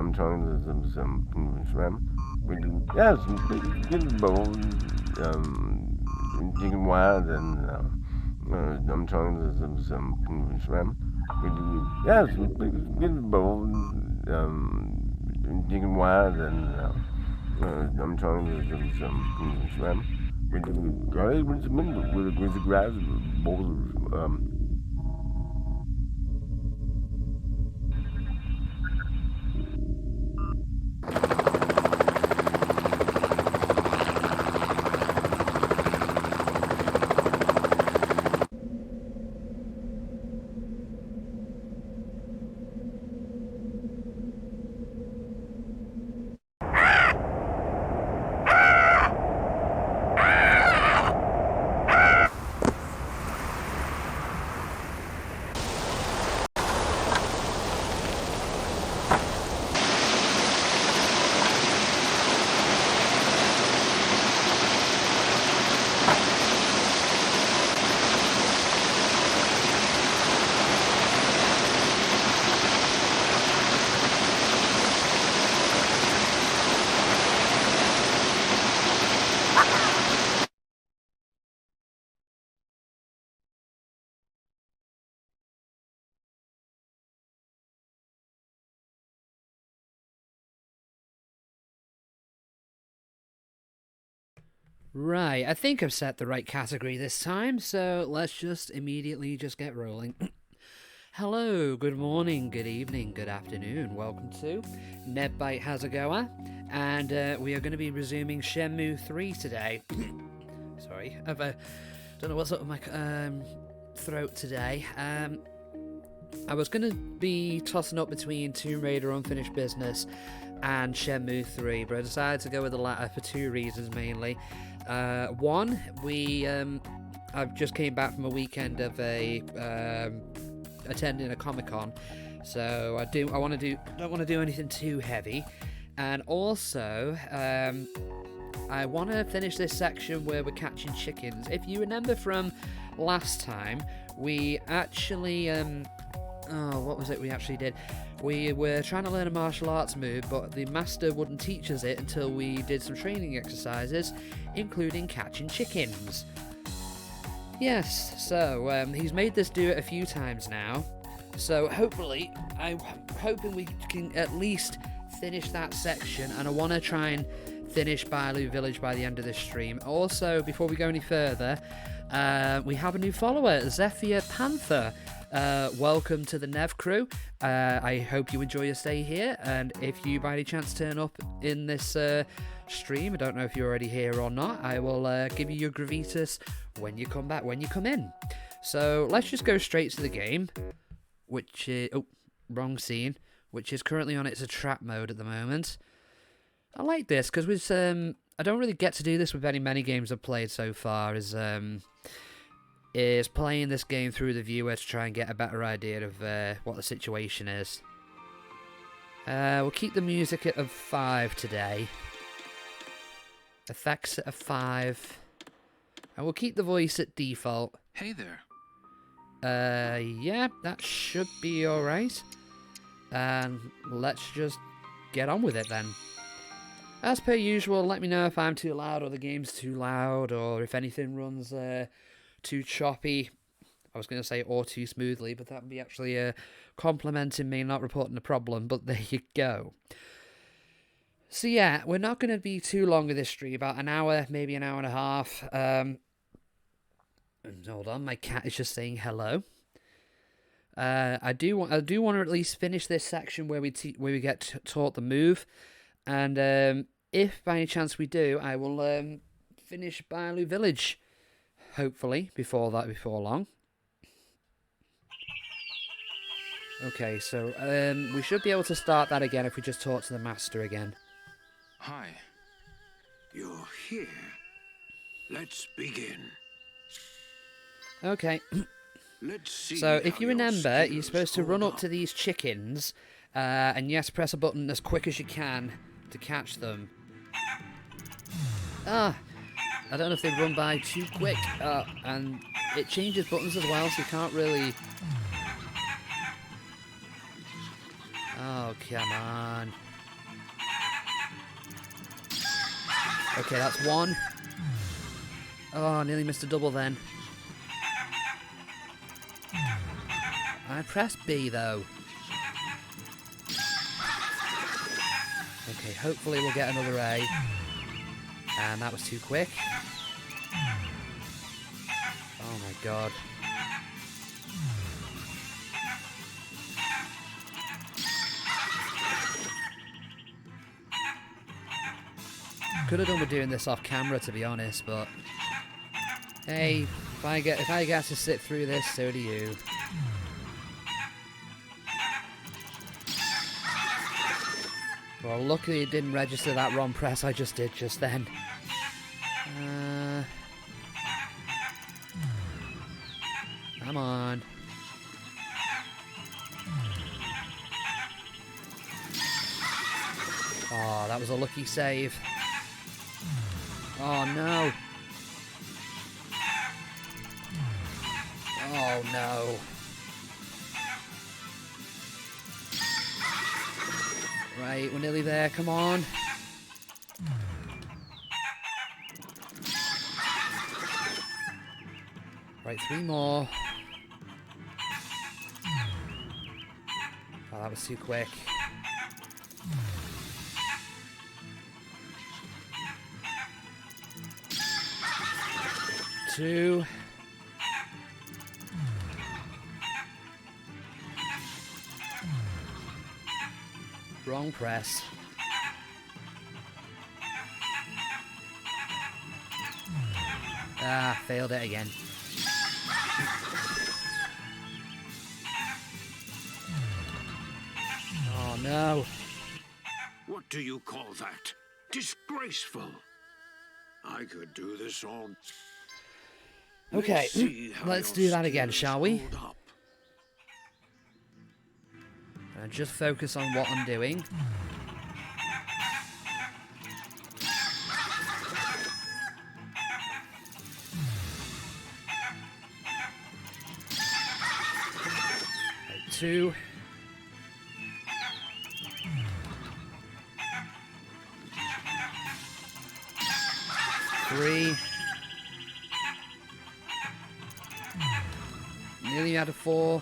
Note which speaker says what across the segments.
Speaker 1: I'm trying to some shrimp. We do, yes, get bones, chicken wings, and I'm trying to some shrimp. We do, yes, get bones, chicken wings, and I'm trying to some shrimp. We do, garlic with the grass, bowls,
Speaker 2: Right, I think I've set the right category this time, so let's just immediately just get rolling. Hello, good morning, good evening, good afternoon. Welcome to NevByte Has a Goer, and we are going to be resuming Shenmue 3 today. Sorry, don't know what's up with my throat today. I was going to be tossing up between Tomb Raider Unfinished Business and Shenmue 3, but I decided to go with the latter for two reasons mainly. One, I've just came back from a weekend of attending a Comic-Con, so don't want to do anything too heavy, and also I want to finish this section where we're catching chickens. If you remember from last time, we actually what was it we actually did? We were trying to learn a martial arts move, but the master wouldn't teach us it until we did some training exercises, including catching chickens. Yes, so he's made this do it a few times now, so hopefully, I'm hoping we can at least finish that section, and I want to try and finish Bailu Village by the end of this stream. Also, before we go any further, we have a new follower, Zephyr Panther. Welcome to the Nev crew. I hope you enjoy your stay here, and if you by any chance turn up in this stream, I don't know if you're already here or not, I will give you your gravitas when you come in. So let's just go straight to the game, which is, wrong scene, which is currently on its trap mode at the moment. I like this because I don't really get to do this with many games I've played so far, is playing this game through the viewer to try and get a better idea of what the situation is. We'll keep the music at 5 today. Effects at 5. And we'll keep the voice at default.
Speaker 3: Hey there.
Speaker 2: Yeah, that should be alright. And let's just get on with it then. As per usual, let me know if I'm too loud or the game's too loud, or if anything runs too choppy. I was going to say or too smoothly, but that would be actually complimenting me, not reporting a problem, but there you go. So yeah, we're not going to be too long with this stream, about an hour, maybe an hour and a half. Hold on, my cat is just saying hello. I do want to at least finish this section where we get taught the move, and if by any chance we do, I will finish Bailu Village. Hopefully, before long. Okay, so we should be able to start that again if we just talk to the master again.
Speaker 3: Hi.
Speaker 4: You're here. Let's begin.
Speaker 2: Okay.
Speaker 4: Let's see.
Speaker 2: So, if you
Speaker 4: how your
Speaker 2: remember, you're
Speaker 4: skills
Speaker 2: supposed to run
Speaker 4: hold
Speaker 2: up to these chickens, and yes, press a button as quick as you can to catch them. I don't know if they run by too quick, and it changes buttons as well, so you can't really... Oh, come on. Okay, that's one. Oh, I nearly missed a double then. I pressed B though. Okay, hopefully we'll get another A. And that was too quick. Oh my god. Could have done with doing this off camera, to be honest, but hey, if I get to sit through this, so do you. Well, luckily it didn't register that wrong press I just did just then. Come on. Oh, that was a lucky save. Oh no. Oh no. Right, we're nearly there, come on. Right, 3 more. Oh, that was too quick. Two. Wrong press. Ah, failed it again. Oh no.
Speaker 4: What do you call that? Disgraceful. I could do this all.
Speaker 2: Okay, let's do that again, shall we? And just focus on what I'm doing. Right, 2. Three. Nearly out of 4.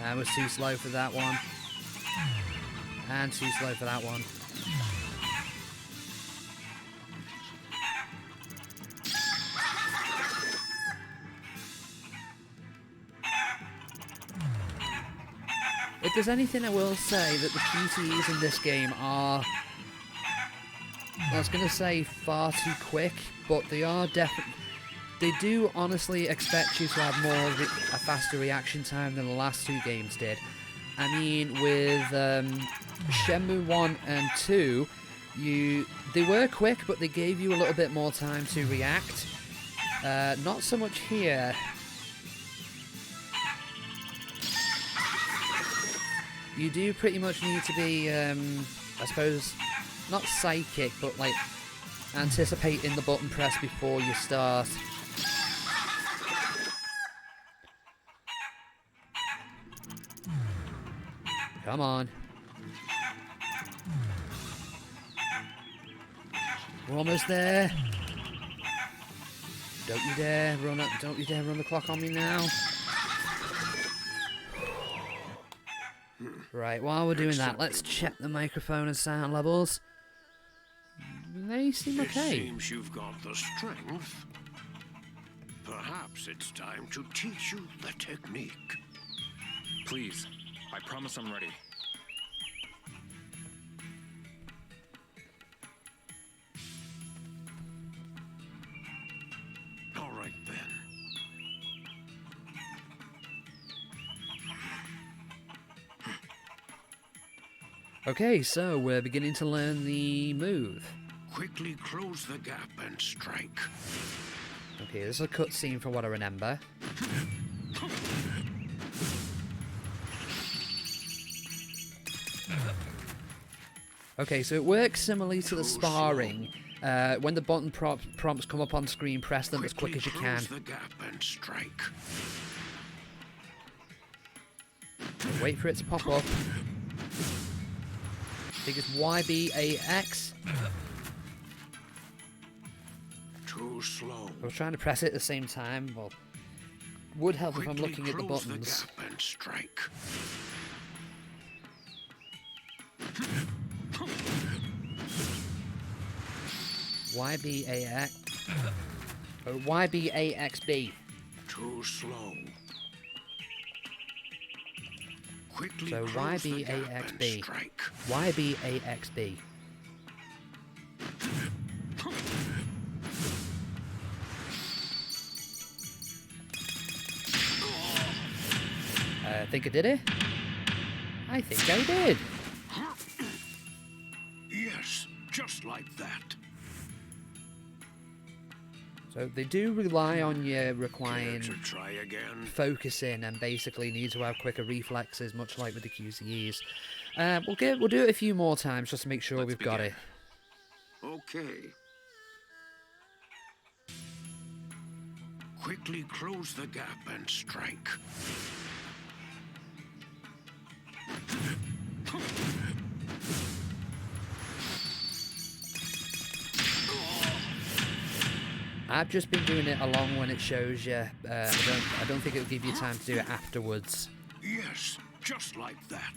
Speaker 2: That was too slow for that one. And too slow for that one. If there's anything I will say, that the QTEs in this game are, I was going to say far too quick, but they are definitely, they do honestly expect you to have more a faster reaction time than the last 2 games did. I mean, with Shenmue 1 and 2, they were quick, but they gave you a little bit more time to react. Not so much here. You do pretty much need to be, I suppose, not psychic, but like anticipating the button press before you start. Come on. We're almost there. Don't you dare run up, don't you dare run the clock on me now. Right, while we're doing that, let's check the microphone and sound levels. They seem okay.
Speaker 4: It seems you've got the strength. Perhaps it's time to teach you the technique.
Speaker 3: Please, I promise I'm ready.
Speaker 4: All right then.
Speaker 2: Okay, so we're beginning to learn the move.
Speaker 4: Quickly close the gap and strike.
Speaker 2: Okay, this is a cutscene from what I remember. Okay, so it works similarly to the sparring. When the button prompts come up on screen, press them as quick as you can.
Speaker 4: Close the gap and strike.
Speaker 2: Wait for it to pop up. I think it's YBAX.
Speaker 4: Too slow.
Speaker 2: I was trying to press it at the same time. Well, would help if I'm
Speaker 4: Quickly
Speaker 2: looking at the
Speaker 4: close
Speaker 2: buttons.
Speaker 4: The gap and strike.
Speaker 2: YBAX. Oh, YBAXB.
Speaker 4: Too slow. Quickly
Speaker 2: So
Speaker 4: close the gap and
Speaker 2: YBAXB.
Speaker 4: strike.
Speaker 2: YBAXB. I think I did it. I think I did.
Speaker 4: Yes, just like that.
Speaker 2: So they do rely on you
Speaker 4: Care
Speaker 2: requiring
Speaker 4: to try again?
Speaker 2: focusing and basically need to have quicker reflexes, much like with the QCEs. We'll do it a few more times just to make sure we've got it.
Speaker 4: Okay. Quickly close the gap and strike.
Speaker 2: I've just been doing it along when it shows you. I don't think it'll give you time to do it afterwards.
Speaker 4: Yes, just like that.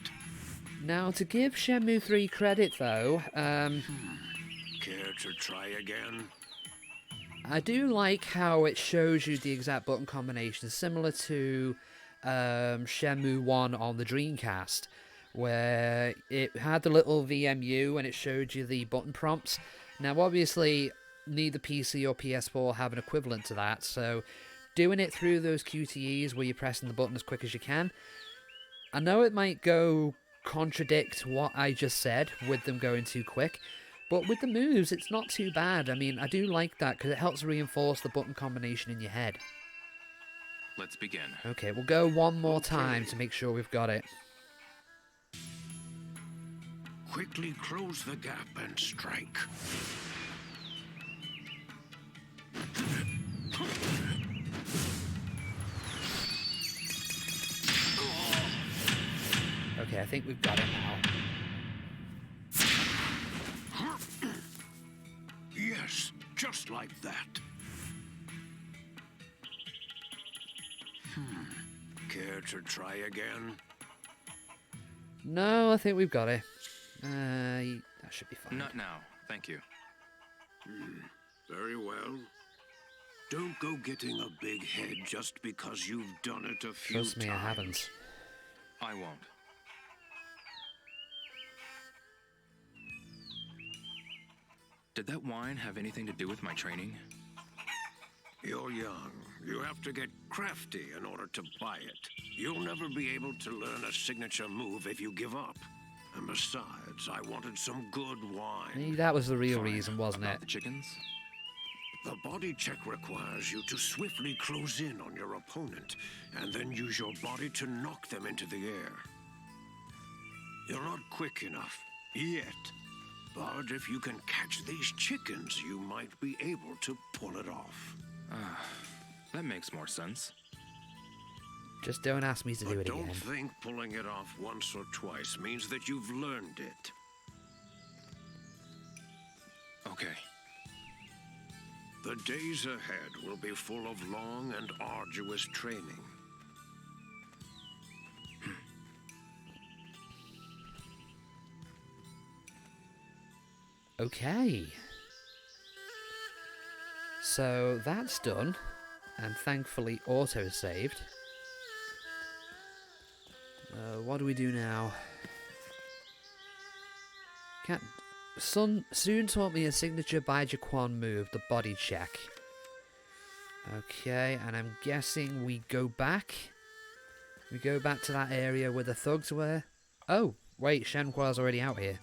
Speaker 2: Now, to give Shenmue 3 credit, though,
Speaker 4: Care to try again?
Speaker 2: I do like how it shows you the exact button combinations, similar to Shenmue 1 on the Dreamcast, where it had the little VMU and it showed you the button prompts. Now, obviously, neither PC or PS4 have an equivalent to that, so doing it through those QTEs where you're pressing the button as quick as you can, I know it might contradict what I just said with them going too quick, but with the moves, it's not too bad. I mean, I do like that because it helps reinforce the button combination in your head.
Speaker 3: Let's begin.
Speaker 2: Okay, we'll go one more time to make sure we've got it.
Speaker 4: Quickly close the gap and strike.
Speaker 2: Okay, I think we've got it now.
Speaker 4: Yes, just like that. Care to try again?
Speaker 2: No, I think we've got it. That should be fine.
Speaker 3: Not now, thank you.
Speaker 4: Very well. Don't go getting a big head just because you've done it a few
Speaker 2: Trust me, I
Speaker 4: times.
Speaker 2: haven't.
Speaker 3: I won't. Did that wine have anything to do with my training?
Speaker 4: You're young. You have to get crafty in order to buy it. You'll never be able to learn a signature move if you give up. And besides, I wanted some good wine.
Speaker 2: Maybe that was the real
Speaker 3: Fine.
Speaker 2: reason, wasn't
Speaker 3: About
Speaker 2: it?
Speaker 3: the chickens?
Speaker 4: The body check requires you to swiftly close in on your opponent and then use your body to knock them into the air. You're not quick enough, yet. But if you can catch these chickens, you might be able to pull it off.
Speaker 3: That makes more sense.
Speaker 2: Just don't ask me to do
Speaker 4: But
Speaker 2: it
Speaker 4: don't
Speaker 2: again.
Speaker 4: think pulling it off once or twice means that you've learned it.
Speaker 3: Okay.
Speaker 4: The days ahead will be full of long and arduous training.
Speaker 2: Okay. So that's done, and thankfully auto-saved. What do we do now? Sun soon taught me a signature Baijiquan move, the body check. Okay, and I'm guessing we go back. We go back to that area where the thugs were. Oh, wait, Shenhua's already out here.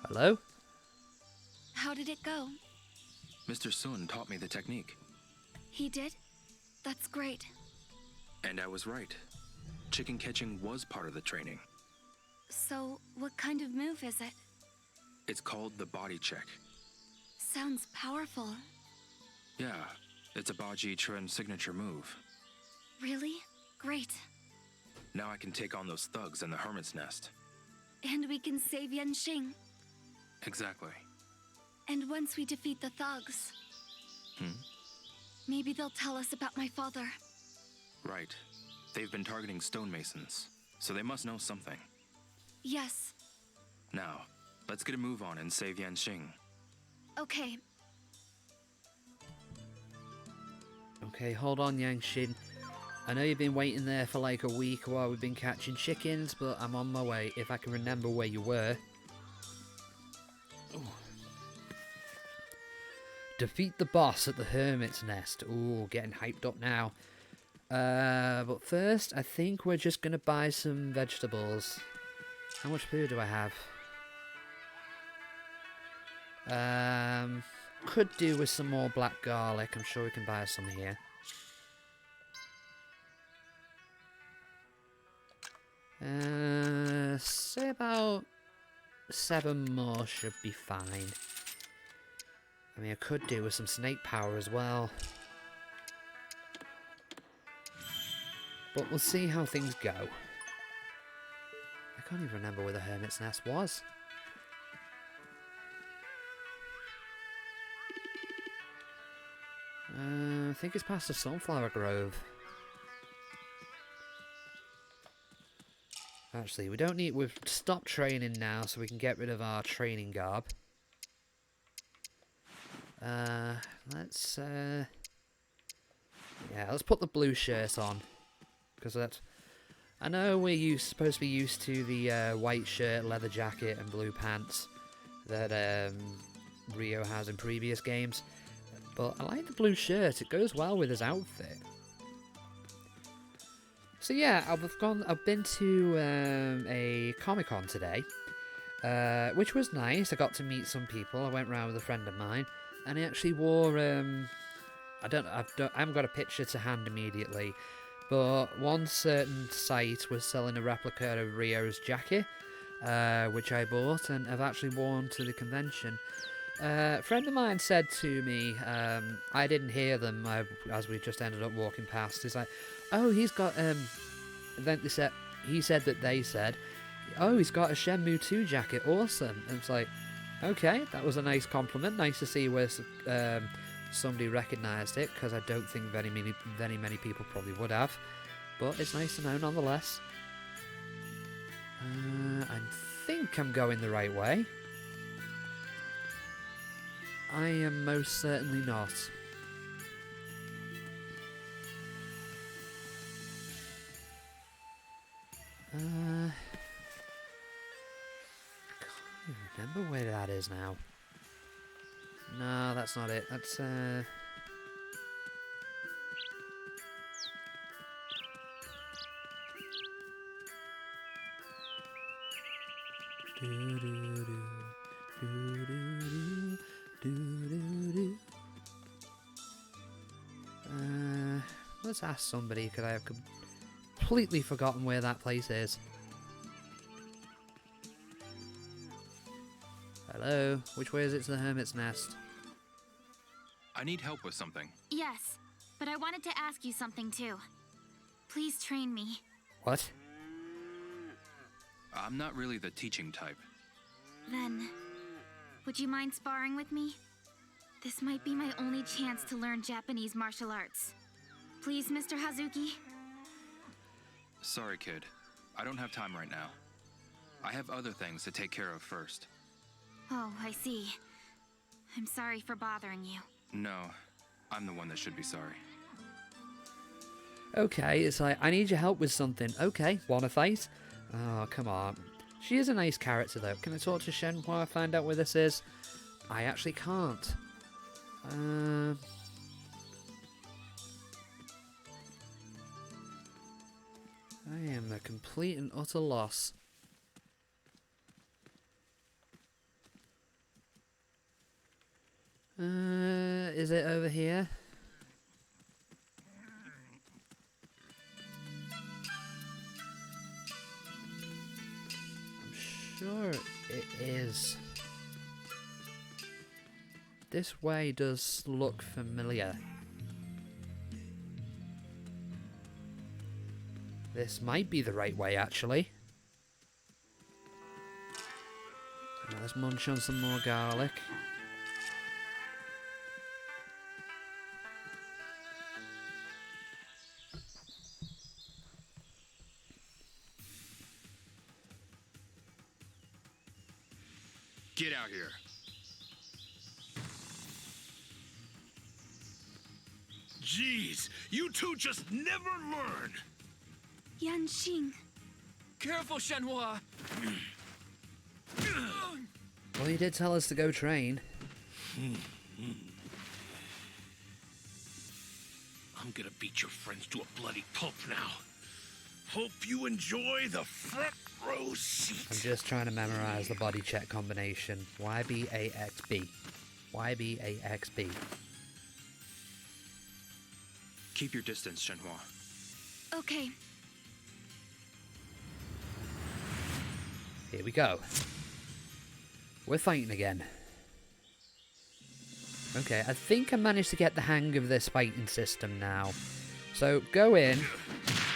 Speaker 2: Hello?
Speaker 5: How did it go?
Speaker 3: Mr. Sun taught me the technique.
Speaker 5: He did? That's great.
Speaker 3: And I was right. Chicken catching was part of the training.
Speaker 5: So, what kind of move is it?
Speaker 3: It's called the body check.
Speaker 5: Sounds powerful.
Speaker 3: Yeah, it's a Baji Chun signature move.
Speaker 5: Really? Great.
Speaker 3: Now I can take on those thugs in the Hermit's Nest.
Speaker 5: And we can save Yanxing.
Speaker 3: Exactly.
Speaker 5: And once we defeat the thugs, maybe they'll tell us about my father.
Speaker 3: Right. They've been targeting stonemasons, so they must know something.
Speaker 5: Yes.
Speaker 3: Now, let's get a move on and save Yanxing.
Speaker 5: Okay.
Speaker 2: Okay, hold on, Yangshin. I know you've been waiting there for like a week while we've been catching chickens, but I'm on my way, if I can remember where you were. Ooh. Defeat the boss at the Hermit's Nest. Ooh, getting hyped up now. But first, I think we're just going to buy some vegetables. How much food do I have? Could do with some more black garlic. I'm sure we can buy some here. Say about 7 more should be fine. I mean, I could do with some snake power as well. But we'll see how things go. I can't even remember where the Hermit's Nest was. I think it's past the Sunflower Grove. Actually, we don't need... We've stopped training now, so we can get rid of our training garb. Let's put the blue shirt on. Because that's... I know we're supposed to be used to the white shirt, leather jacket, and blue pants that Rio has in previous games. But I like the blue shirt. It goes well with his outfit. So yeah, I've been to a Comic-Con today, which was nice. I got to meet some people. I went round with a friend of mine, and he actually wore I haven't got a picture to hand immediately, but one certain site was selling a replica of Rio's jacket, which I bought and have actually worn to the convention. A friend of mine said to me, I didn't hear them as we just ended up walking past. He's like, "Oh, he's got Then he said that they said, oh, he's got a Shenmue 2 jacket. Awesome." And it's like, okay, that was a nice compliment. Nice to see where somebody recognised it, because I don't think very many people probably would have. But it's nice to know nonetheless. I think I'm going the right way. I am most certainly not. I can't even remember where that is now. No, that's not it. That's let's ask somebody, because I have completely forgotten where that place is. Hello, which way is it to the Hermit's Nest?
Speaker 3: I need help with something.
Speaker 6: Yes, but I wanted to ask you something too. Please train me.
Speaker 2: What?
Speaker 3: I'm not really the teaching type.
Speaker 6: Then, would you mind sparring with me? This might be my only chance to learn Japanese martial arts. Please, Mr. Hazuki?
Speaker 3: Sorry, kid. I don't have time right now. I have other things to take care of first.
Speaker 6: Oh, I see. I'm sorry for bothering you.
Speaker 3: No, I'm the one that should be sorry.
Speaker 2: Okay, it's like, I need your help with something. Okay, wanna fight? Oh, come on. She is a nice character though. Can I talk to Shenhua, find out where this is? I actually can't. I am a complete and utter loss. Is it over here? I'm sure it is. This way does look familiar. This might be the right way, actually. Let's munch on some more garlic.
Speaker 3: Get out here.
Speaker 4: Jeez, you two just never learn.
Speaker 5: Yan Xing.
Speaker 7: Careful, Shenhua.
Speaker 2: Well, he did tell us to go train.
Speaker 4: I'm gonna beat your friends to a bloody pulp now. Hope you enjoy the front row seat.
Speaker 2: I'm just trying to memorize the body check combination. YBAXB. YBAXB.
Speaker 3: Keep your distance, Shenhua.
Speaker 5: Okay.
Speaker 2: Here we go. We're fighting again. Okay, I think I managed to get the hang of this fighting system now. So, go in,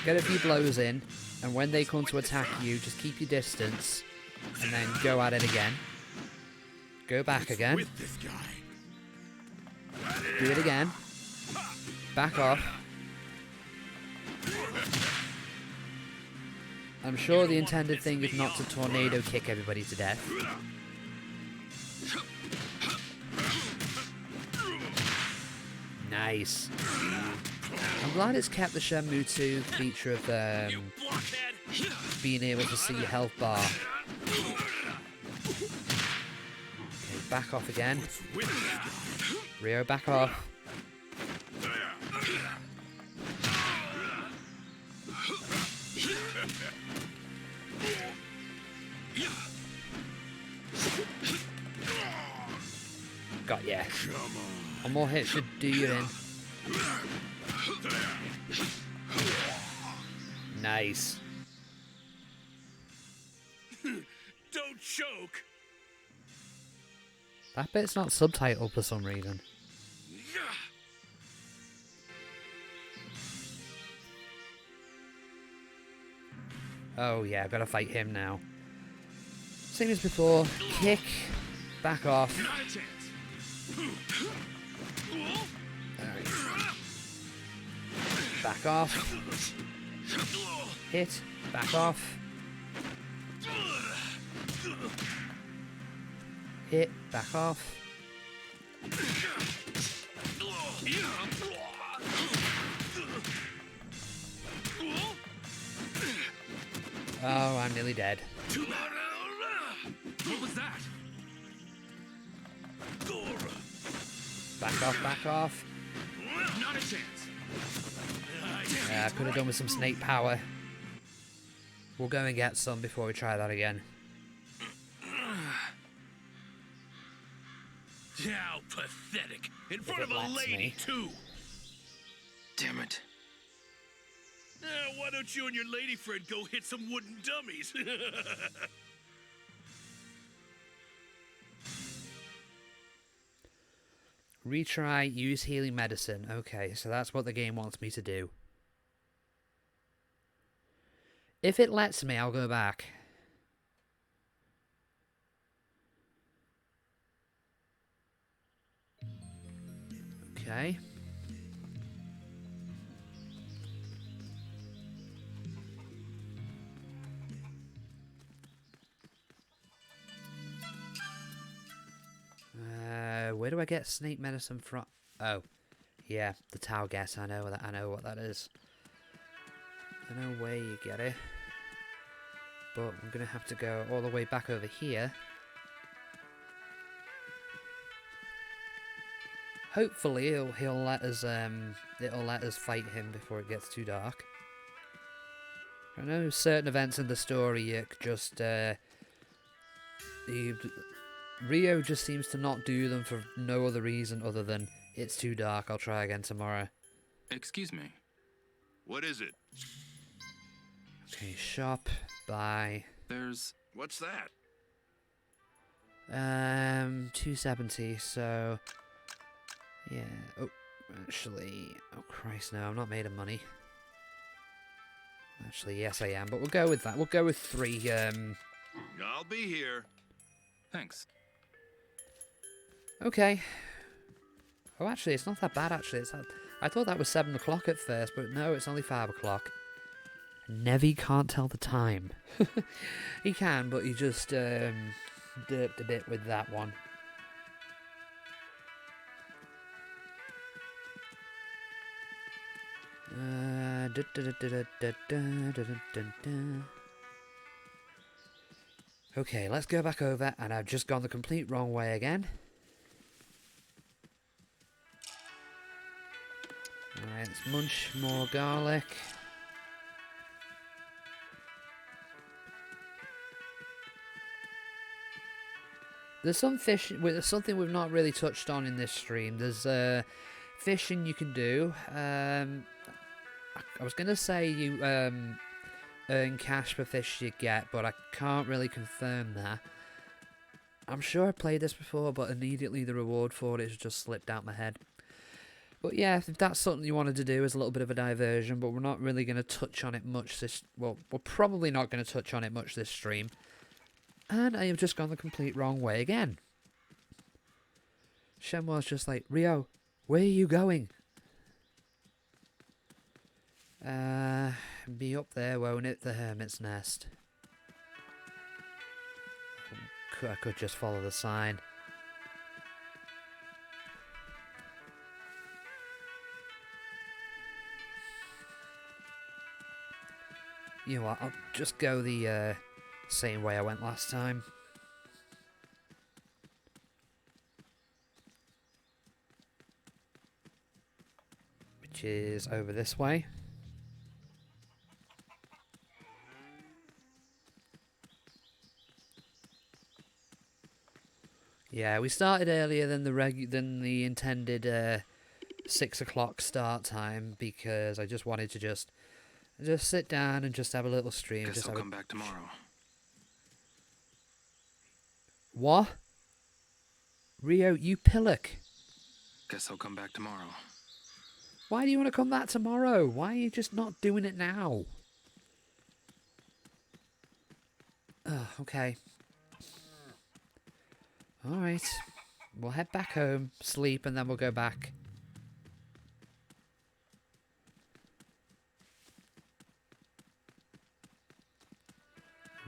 Speaker 2: get a few blows in, and when they come to attack you, just keep your distance, and then go at it again. Go back again. Do it again. Back off. I'm sure the intended thing is not to tornado kick everybody to death. Nice. I'm glad it's kept the Shenmue 2 feature of being able to see your health bar. Okay, back off again. Rio, back off. Got ya. One more hit should do you in. Nice.
Speaker 4: Don't choke.
Speaker 2: That bit's not subtitled for some reason. Oh yeah, I've got to fight him now. Same as before. Kick. Back off.
Speaker 4: Not a chance.
Speaker 2: Alright. Back off. Hit. Back off. Hit. Back off. Oh, I'm nearly dead.
Speaker 4: What was that?
Speaker 2: Back off, back off.
Speaker 4: Not a chance.
Speaker 2: I could have done with some snake power. We'll go and get some before we try that again.
Speaker 4: How pathetic. In front
Speaker 2: it
Speaker 4: of a
Speaker 2: lets
Speaker 4: lady,
Speaker 2: me.
Speaker 4: too.
Speaker 3: Damn it.
Speaker 4: Why don't you and your lady friend go hit some wooden dummies?
Speaker 2: Retry, use healing medicine. Okay, so that's what the game wants me to do. If it lets me, I'll go back. Okay. Where do I get snake medicine from? Oh, yeah, the Tau gas. I know that. I know what that is. I know where you get it, but I'm gonna have to go all the way back over here. Hopefully, he'll let us. It'll let us fight him before it gets too dark. I know certain events in the story just Rio just seems to not do them for no other reason other than it's too dark. I'll try again tomorrow.
Speaker 3: Excuse me.
Speaker 4: What is it?
Speaker 2: Okay, shop, buy.
Speaker 3: There's...
Speaker 4: What's that?
Speaker 2: 270. So yeah. Oh, actually, oh Christ, no, I'm not made of money. Actually, yes, I am. But we'll go with that. We'll go with 3.
Speaker 4: I'll be here.
Speaker 3: Thanks.
Speaker 2: Okay. Oh, actually, it's not that bad, actually. I thought that was 7 o'clock at first, but no, it's only 5 o'clock. Nevi can't tell the time. He can, but he just derped a bit with that one. Okay, let's go back over, and I've just gone the complete wrong way again. Alright, let's munch more garlic. There's some fish, there's something we've not really touched on in this stream. There's fishing you can do. I was going to say you earn cash for fish you get, but I can't really confirm that. I'm sure I played this before, but immediately the reward for it has just slipped out my head. But yeah, if that's something you wanted to do as a little bit of a diversion, but we're not really going to touch on it much this... Well, we're probably not going to touch on it much this stream. And I have just gone the complete wrong way again. Shenmue's just like, Rio, where are you going? Be up there, won't it? The hermit's nest. I could just follow the sign. You know what, I'll just go the same way I went last time. Which is over this way. Yeah, we started earlier than the intended 6 o'clock start time because I just wanted to just sit down and just have a little stream.
Speaker 3: Guess I'll come back tomorrow.
Speaker 2: What? Rio, you pillock.
Speaker 3: Guess I'll come back tomorrow.
Speaker 2: Why do you want to come back tomorrow? Why are you just not doing it now? Okay. Alright. We'll head back home, sleep, and then we'll go back.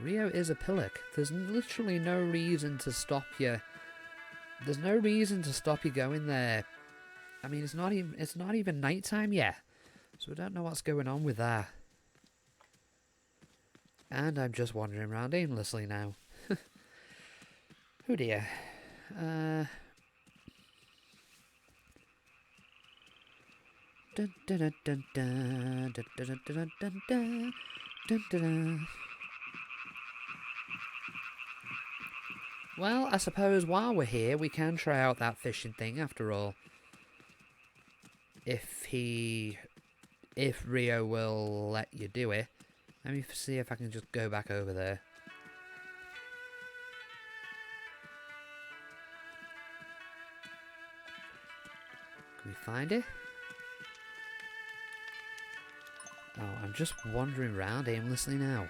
Speaker 2: Rio is a pillock. There's literally no reason to stop you. There's no reason to stop you going there. I mean, it's not even nighttime yet, so I don't know what's going on with that. And I'm just wandering around aimlessly now. Oh dear. Dun dun dun dun dun dun dun dun dun dun dun. Well, I suppose while we're here, we can try out that fishing thing after all. If Rio will let you do it. Let me see if I can just go back over there. Can we find it? Oh, I'm just wandering around aimlessly now.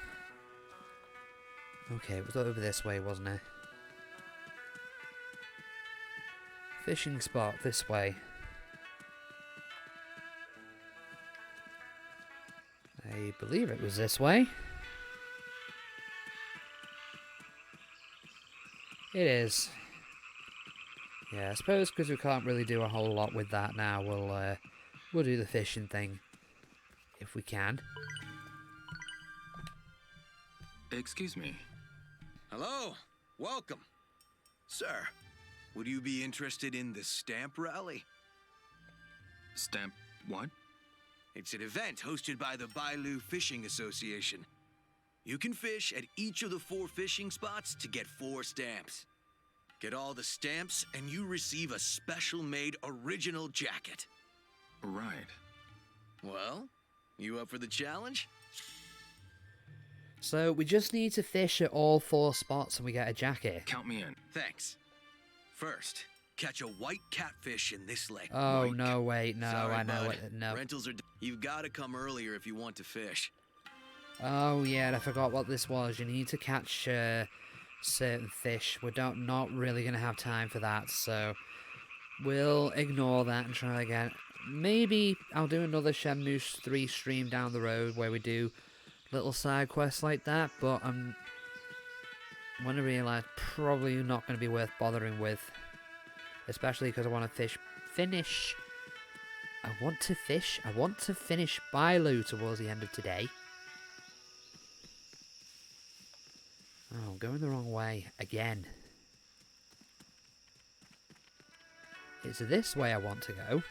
Speaker 2: Okay, it was over this way, wasn't it? Fishing spot this way. I believe it was this way. It is. Yeah, I suppose because we can't really do a whole lot with that now, we'll do the fishing thing if we can.
Speaker 3: Excuse me.
Speaker 8: Hello, welcome. Sir, would you be interested in the stamp rally?
Speaker 3: Stamp what?
Speaker 8: It's an event hosted by the Bailu Fishing Association. You can fish at each of the 4 fishing spots to get 4 stamps. Get all the stamps and you receive a special-made original jacket.
Speaker 3: Right.
Speaker 8: Well, you up for the challenge?
Speaker 2: So we just need to fish at all 4 spots and we get a jacket.
Speaker 3: Count me in.
Speaker 8: Thanks. First, catch a white catfish in this lake.
Speaker 2: Oh,
Speaker 8: Right.
Speaker 2: no, wait, no,
Speaker 8: Sorry,
Speaker 2: I know
Speaker 8: bud.
Speaker 2: it, no.
Speaker 8: Rentals are... You've got to come earlier if you want to fish.
Speaker 2: Oh yeah, I forgot what this was. You need to catch certain fish. We're not really going to have time for that, so we'll ignore that and try again. Maybe I'll do another Shenmue 3 stream down the road where we do little side quests like that, but I'm going to realise probably not going to be worth bothering with. Especially because I want to finish. I want to finish Bailu towards the end of today. Oh, I'm going the wrong way again. It's this way I want to go.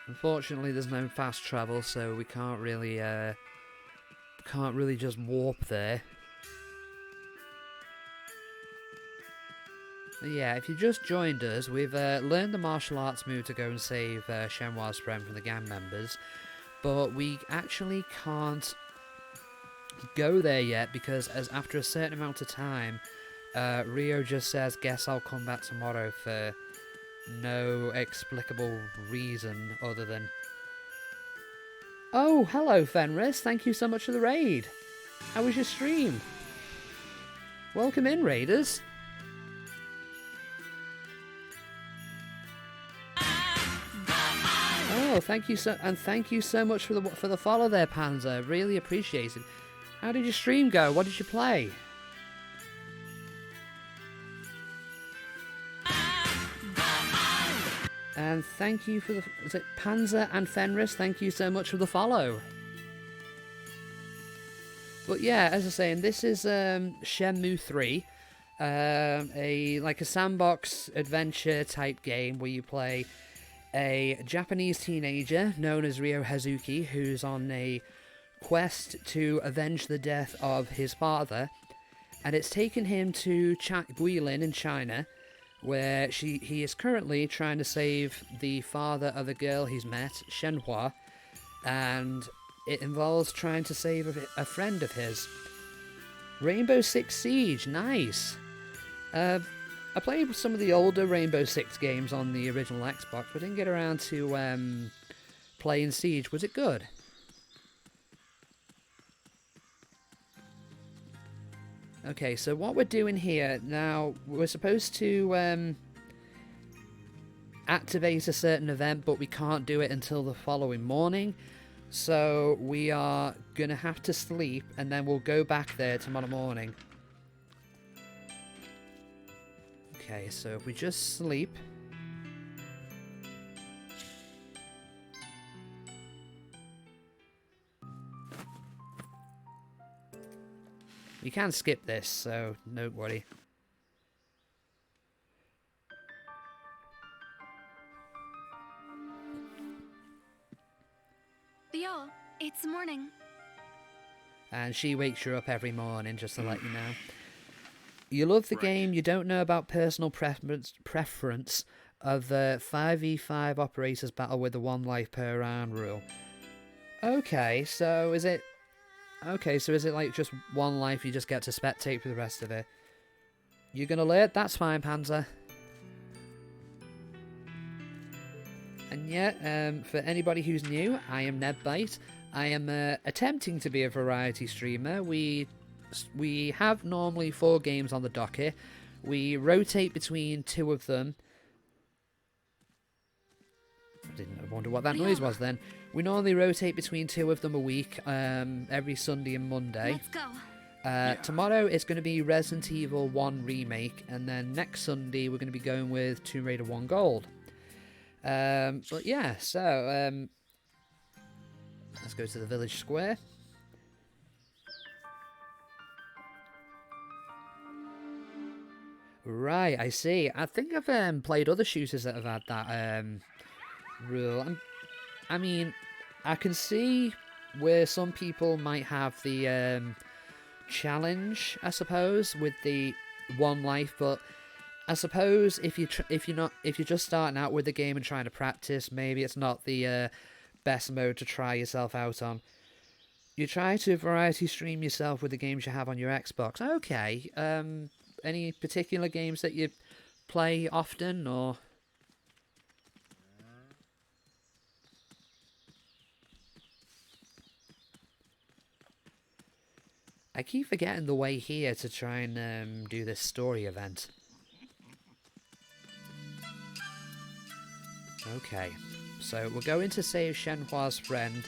Speaker 2: Unfortunately, there's no fast travel, so we can't really just warp there. But yeah, if you just joined us, we've learned the martial arts move to go and save Shenhua's friend from the gang members, but we actually can't go there yet because after a certain amount of time, Rio just says, "Guess I'll come back tomorrow," for no explicable reason other than, "Oh, hello Fenris, thank you so much for the raid. How was your stream? Welcome in, raiders." Oh, thank you so much for the follow there, Panzer. Really appreciate it. How did your stream go? What did you play? And thank you for is it Panzer and Fenris? Thank you so much for the follow. But yeah, as I was saying, this is Shenmue 3, a sandbox adventure type game where you play a Japanese teenager known as Ryo Hazuki, who's on a quest to avenge the death of his father, and it's taken him to Guilin in China, where he is currently trying to save the father of a girl he's met, Shenhua, and it involves trying to save a friend of his. Rainbow Six Siege, nice. I played some of the older Rainbow Six games on the original Xbox, but didn't get around to playing Siege. Was it good? Okay, so what we're doing here now, we're supposed to activate a certain event, but we can't do it until the following morning. So we are going to have to sleep, and then we'll go back there tomorrow morning. Okay, so if we just sleep. You can skip this, so don't worry.
Speaker 5: Theo, it's morning.
Speaker 2: And she wakes you up every morning, just to let you know. You love the game, you don't know about personal preference of the 5v5 operators battle with the 1 life per round rule. Okay, so is it like just 1 life, you just get to spectate for the rest of it? You're gonna alert? That's fine, Panzer. And yet, for anybody who's new, I am NevByte. I am attempting to be a variety streamer. We have normally 4 games on the docket. We rotate between 2 of them. I wonder what that noise was then. We normally rotate between 2 of them a week, every Sunday and Monday.
Speaker 5: Let's go.
Speaker 2: Tomorrow it's going to be Resident Evil 1 Remake, and then next Sunday we're going to be going with Tomb Raider 1 Gold. But yeah, so let's go to the village square. Right, I see. I think I've played other shooters that have had that rule. I mean, I can see where some people might have the challenge, I suppose, with the 1 life, but I suppose if you're just starting out with the game and trying to practice, maybe it's not the best mode to try yourself out on. You try to variety stream yourself with the games you have on your Xbox. Okay. Any particular games that you play often, or? I keep forgetting the way here to try and do this story event. Okay, so we're going to save Shenhua's friend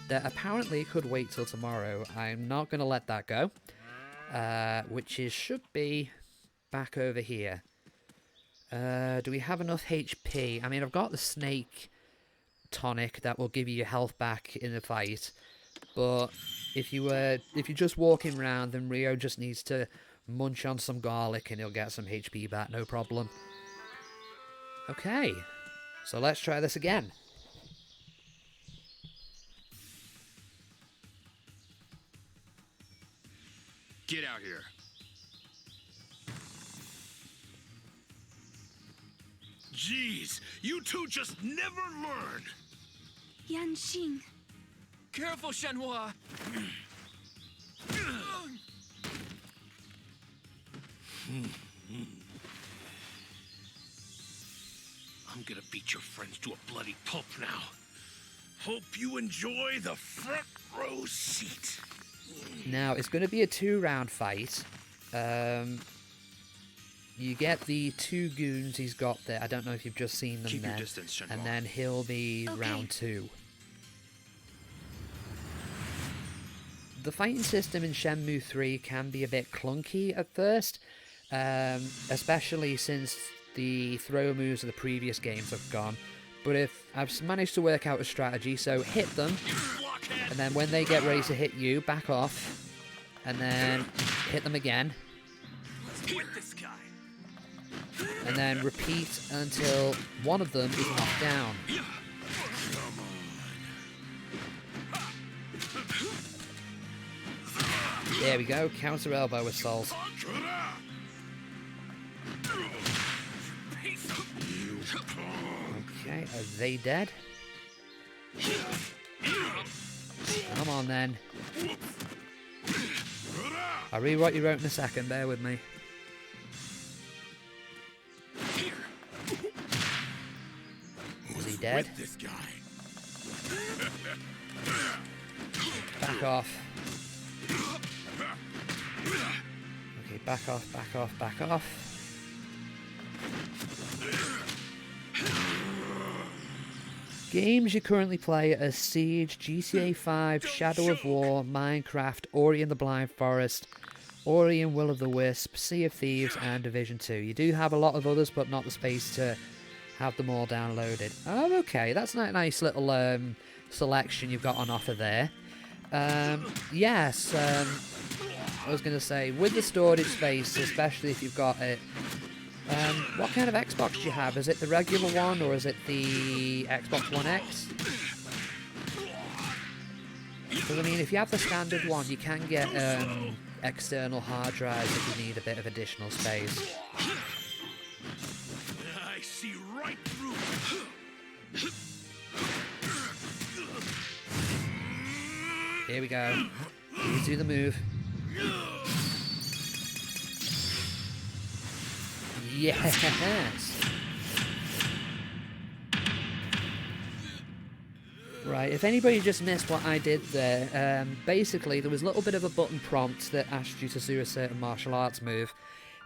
Speaker 2: that apparently could wait till tomorrow. I'm not going to let that go, which should be back over here. Do we have enough HP? I mean, I've got the snake tonic that will give you your health back in the fight, but if you're just walking around, then Rio just needs to munch on some garlic and he'll get some HP back, no problem. Okay, so let's try this again.
Speaker 7: Get out here.
Speaker 4: Jeez, you two just never learn.
Speaker 5: Yan Xing.
Speaker 7: Careful, Shenhua.
Speaker 4: I'm gonna beat your friends to a bloody pulp now. Hope you enjoy the front row seat.
Speaker 2: Now, it's going to be a 2-round fight. You get the 2 goons he's got there. I don't know if you've just seen them
Speaker 3: Keep
Speaker 2: there.
Speaker 3: your distance, Shenhua.
Speaker 2: And then he'll be
Speaker 5: Okay.
Speaker 2: round 2. The fighting system in Shenmue 3 can be a bit clunky at first, especially since the throw moves of the previous games have gone. But if I've managed to work out a strategy, so hit them, and then when they get ready to hit you, back off, and then hit them again, and then repeat until one of them is knocked down. There we go, counter elbow assault. Okay, are they dead? Come on then. I'll read what you wrote in a second, bear with me. Is he dead? Back off. Okay, back off, back off, back off. Games you currently play are Siege, GTA 5, Shadow of War, Minecraft, Ori and the Blind Forest, Ori and Will of the Wisp, Sea of Thieves, and Division 2. You do have a lot of others, but not the space to have them all downloaded. Oh, okay, that's a nice little selection you've got on offer there. Yes, I was going to say, with the storage space, especially if you've got it, what kind of Xbox do you have? Is it the regular one, or is it the Xbox One X? Because, I mean, if you have the standard one, you can get external hard drives if you need a bit of additional space.
Speaker 4: I see right through.
Speaker 2: Here we go. You do the move. Yes! Right, if anybody just missed what I did there, basically there was a little bit of a button prompt that asked you to do a certain martial arts move,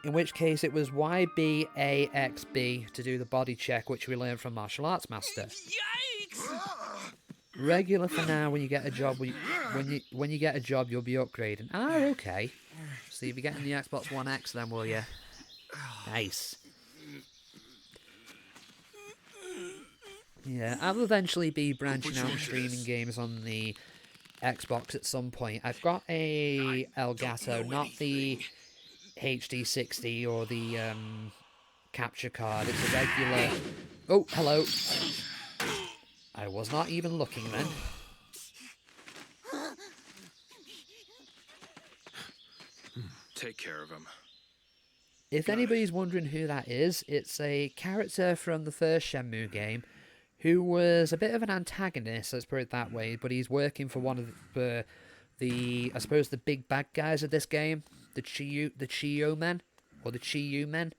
Speaker 2: in which case it was YBAXB to do the body check, which we learned from Martial Arts Master.
Speaker 7: Yikes!
Speaker 2: Regular for now. When you get a job, when you get a job, you'll be upgrading. Ah, okay. So you'll be getting the Xbox One X then, will you? Nice. Yeah, I'll eventually be branching out and streaming games on the Xbox at some point. I've got a Elgato, not the HD 60 or the capture card. It's a regular... Oh, hello. I was not even looking then.
Speaker 3: Take care of him.
Speaker 2: If anybody's wondering who that is, it's a character from the first Shenmue game who was a bit of an antagonist, let's put it that way, but he's working for one of the I suppose, the big bad guys of this game, the Chiyo men, or the Chiyu men.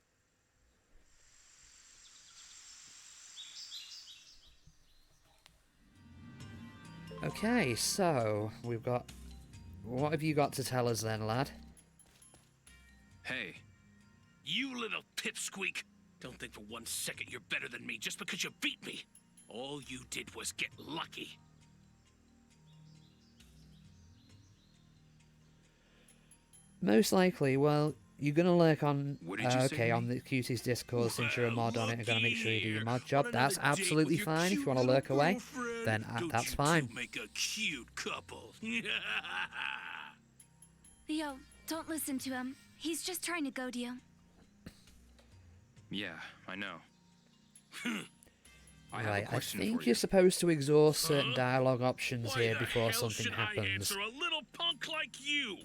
Speaker 2: Okay, so we've got... What have you got to tell us then, lad?
Speaker 7: Hey. You little pipsqueak! Don't think for 1 second you're better than me just because you beat me. All you did was get lucky.
Speaker 2: Most likely, well, you're gonna lurk on...
Speaker 3: What did you say
Speaker 2: okay,
Speaker 3: to
Speaker 2: on
Speaker 3: me?
Speaker 2: the Cuties Discord, since you're a mod on it, I'm gonna make sure you do your
Speaker 7: Looky
Speaker 2: mod
Speaker 7: here.
Speaker 2: job.
Speaker 7: On
Speaker 2: That's
Speaker 7: another date
Speaker 2: absolutely
Speaker 7: with your
Speaker 2: fine. If you
Speaker 7: cute
Speaker 2: want to
Speaker 7: little
Speaker 2: lurk away,
Speaker 7: girlfriend,
Speaker 2: then
Speaker 7: don't
Speaker 2: that's
Speaker 7: you
Speaker 2: fine.
Speaker 7: two make a cute couple.
Speaker 6: Leo, don't listen to him. He's just trying to goad you.
Speaker 3: Yeah, I know. I have a
Speaker 2: Right, I
Speaker 3: question
Speaker 2: think
Speaker 3: for
Speaker 2: you're
Speaker 3: you.
Speaker 2: supposed to exhaust certain dialogue options
Speaker 7: Why
Speaker 2: here
Speaker 7: the
Speaker 2: before
Speaker 7: hell
Speaker 2: something
Speaker 7: should I
Speaker 2: happens.
Speaker 7: answer a little punk like you?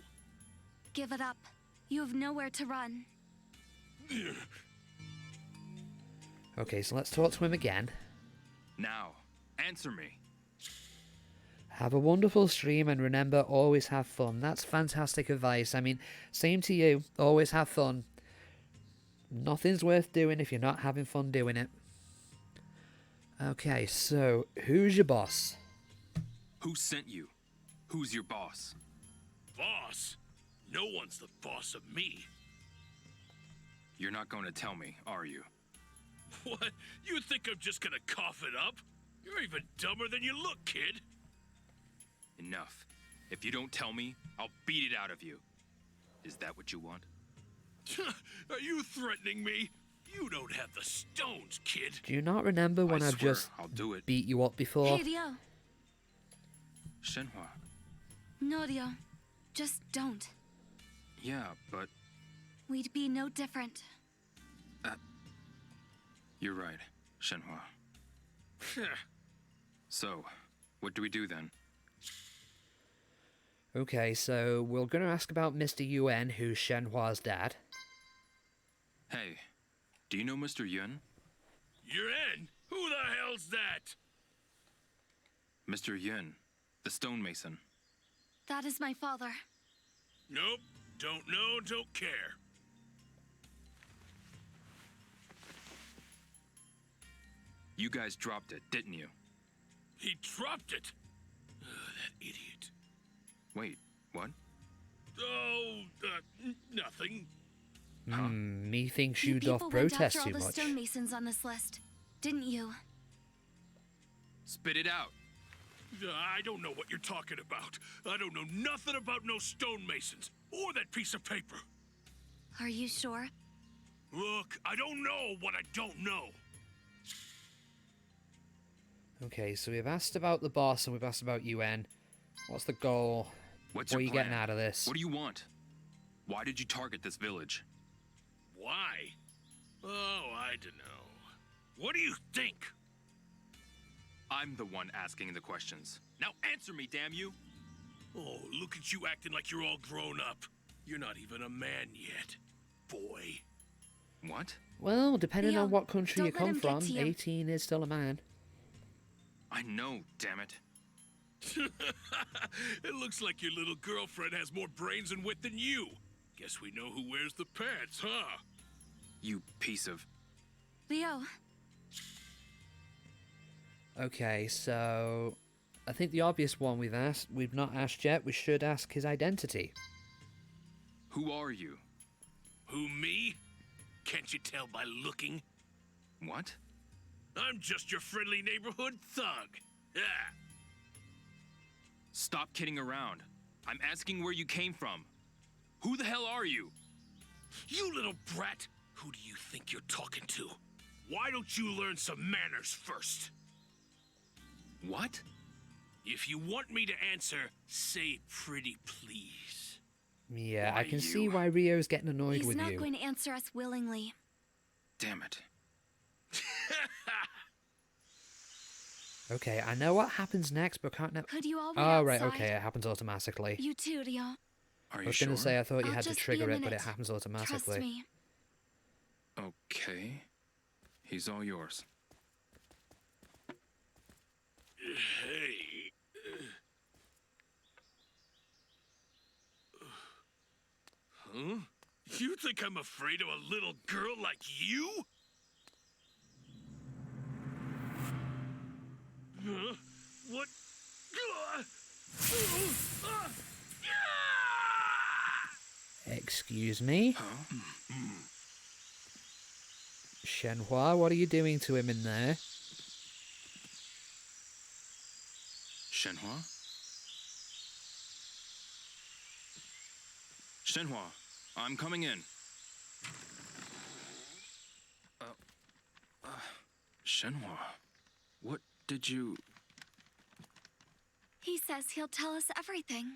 Speaker 6: Give it up. You have nowhere to run.
Speaker 2: Okay, so let's talk to him again.
Speaker 3: Now, answer me.
Speaker 2: Have a wonderful stream and remember, always have fun. That's fantastic advice. I mean, same to you. Always have fun. Nothing's worth doing if you're not having fun doing it. Okay, so who's your boss?
Speaker 3: Who sent you? Who's your boss?
Speaker 7: Boss? No one's the boss of me.
Speaker 3: You're not going to tell me, are you?
Speaker 7: What? You think I'm just gonna cough it up? You're even dumber than you look, kid.
Speaker 3: Enough. If you don't tell me, I'll beat it out of you. Is that what you want?
Speaker 7: Are you threatening me? You don't have the stones, kid.
Speaker 2: Do you not remember when
Speaker 3: I
Speaker 2: I've
Speaker 3: swear,
Speaker 2: just
Speaker 3: I'll do it.
Speaker 2: beat you up before?
Speaker 6: Hey, Leo.
Speaker 3: Shenhua.
Speaker 6: No, Leo. Just don't.
Speaker 3: Yeah, but
Speaker 6: We'd be no different.
Speaker 3: you're right, Shenhua. So, what do we do then?
Speaker 2: Okay, so we're going to ask about Mr. Yuan, who's Shenhua's dad.
Speaker 3: Hey, do you know Mr. Yun?
Speaker 7: Yuan? Who the hell's that?
Speaker 3: Mr. Yun, the stonemason.
Speaker 6: That is my father.
Speaker 7: Nope. Don't know, don't care.
Speaker 3: You guys dropped it, didn't you?
Speaker 7: He dropped it. That idiot.
Speaker 3: Wait, what?
Speaker 7: Oh, nothing.
Speaker 2: Methinks
Speaker 6: You
Speaker 2: you doth
Speaker 6: people went
Speaker 2: protest
Speaker 6: after
Speaker 2: too
Speaker 6: all the
Speaker 2: much.
Speaker 6: stonemasons on this list, didn't you?
Speaker 3: Spit it out.
Speaker 7: I don't know what you're talking about. I don't know nothing about no stonemasons or that piece of paper.
Speaker 6: Are you sure?
Speaker 7: Look, I don't know what I don't know.
Speaker 2: Okay, so we've asked about the boss and we've asked about UN. What's the goal?
Speaker 3: What's
Speaker 2: What are
Speaker 3: your
Speaker 2: you
Speaker 3: plan?
Speaker 2: getting out of this?
Speaker 3: What do you want? Why did you target this village?
Speaker 7: Why? Oh, I don't know. What do you think?
Speaker 3: I'm the one asking the questions. Now answer me, damn you!
Speaker 7: Oh, look at you acting like you're all grown up. You're not even a man yet, boy.
Speaker 3: What?
Speaker 2: Well, depending
Speaker 6: Leo,
Speaker 2: on what country you
Speaker 6: don't let
Speaker 2: come
Speaker 6: him get
Speaker 2: from,
Speaker 6: to you.
Speaker 2: 18 is still a man.
Speaker 3: I know, damn it.
Speaker 7: It looks like your little girlfriend has more brains and wit than you. Guess we know who wears the pants, huh?
Speaker 3: You piece of...
Speaker 6: Leo,
Speaker 2: Okay, so I think the obvious one we've not asked yet, we should ask his identity.
Speaker 3: Who are you?
Speaker 7: Who, me? Can't you tell by looking?
Speaker 3: What?
Speaker 7: I'm just your friendly neighborhood thug. Yeah.
Speaker 3: Stop kidding around. I'm asking where you came from. Who the hell are you?
Speaker 7: You little brat! Who do you think you're talking to? Why don't you learn some manners first?
Speaker 3: What?
Speaker 7: If you want me to answer, say pretty please.
Speaker 2: Yeah,
Speaker 3: Why
Speaker 2: I can
Speaker 3: you?
Speaker 2: see why Rio's getting annoyed
Speaker 6: he's
Speaker 2: with
Speaker 6: not
Speaker 2: you.
Speaker 6: going to answer us willingly.
Speaker 3: Damn it.
Speaker 2: Okay, I know what happens next, but can't...
Speaker 6: Could you all wait
Speaker 2: Oh, right,
Speaker 6: outside?
Speaker 2: okay, it happens automatically.
Speaker 6: You too, Leo.
Speaker 3: Are
Speaker 2: I
Speaker 3: you
Speaker 2: was
Speaker 3: sure?
Speaker 2: going to say I thought you
Speaker 6: I'll
Speaker 2: had to
Speaker 6: just be a
Speaker 2: trigger it, but it
Speaker 6: minute.
Speaker 2: happens
Speaker 6: Trust
Speaker 2: automatically.
Speaker 6: me.
Speaker 3: Okay. He's all yours.
Speaker 7: Hey. Huh? You think I'm afraid of a little girl like you? Huh? What?
Speaker 2: Excuse me? Shenhua, what are you doing to him in there?
Speaker 3: Shenhua? Shenhua, I'm coming in. Shenhua, what did you...
Speaker 5: He says he'll tell us everything.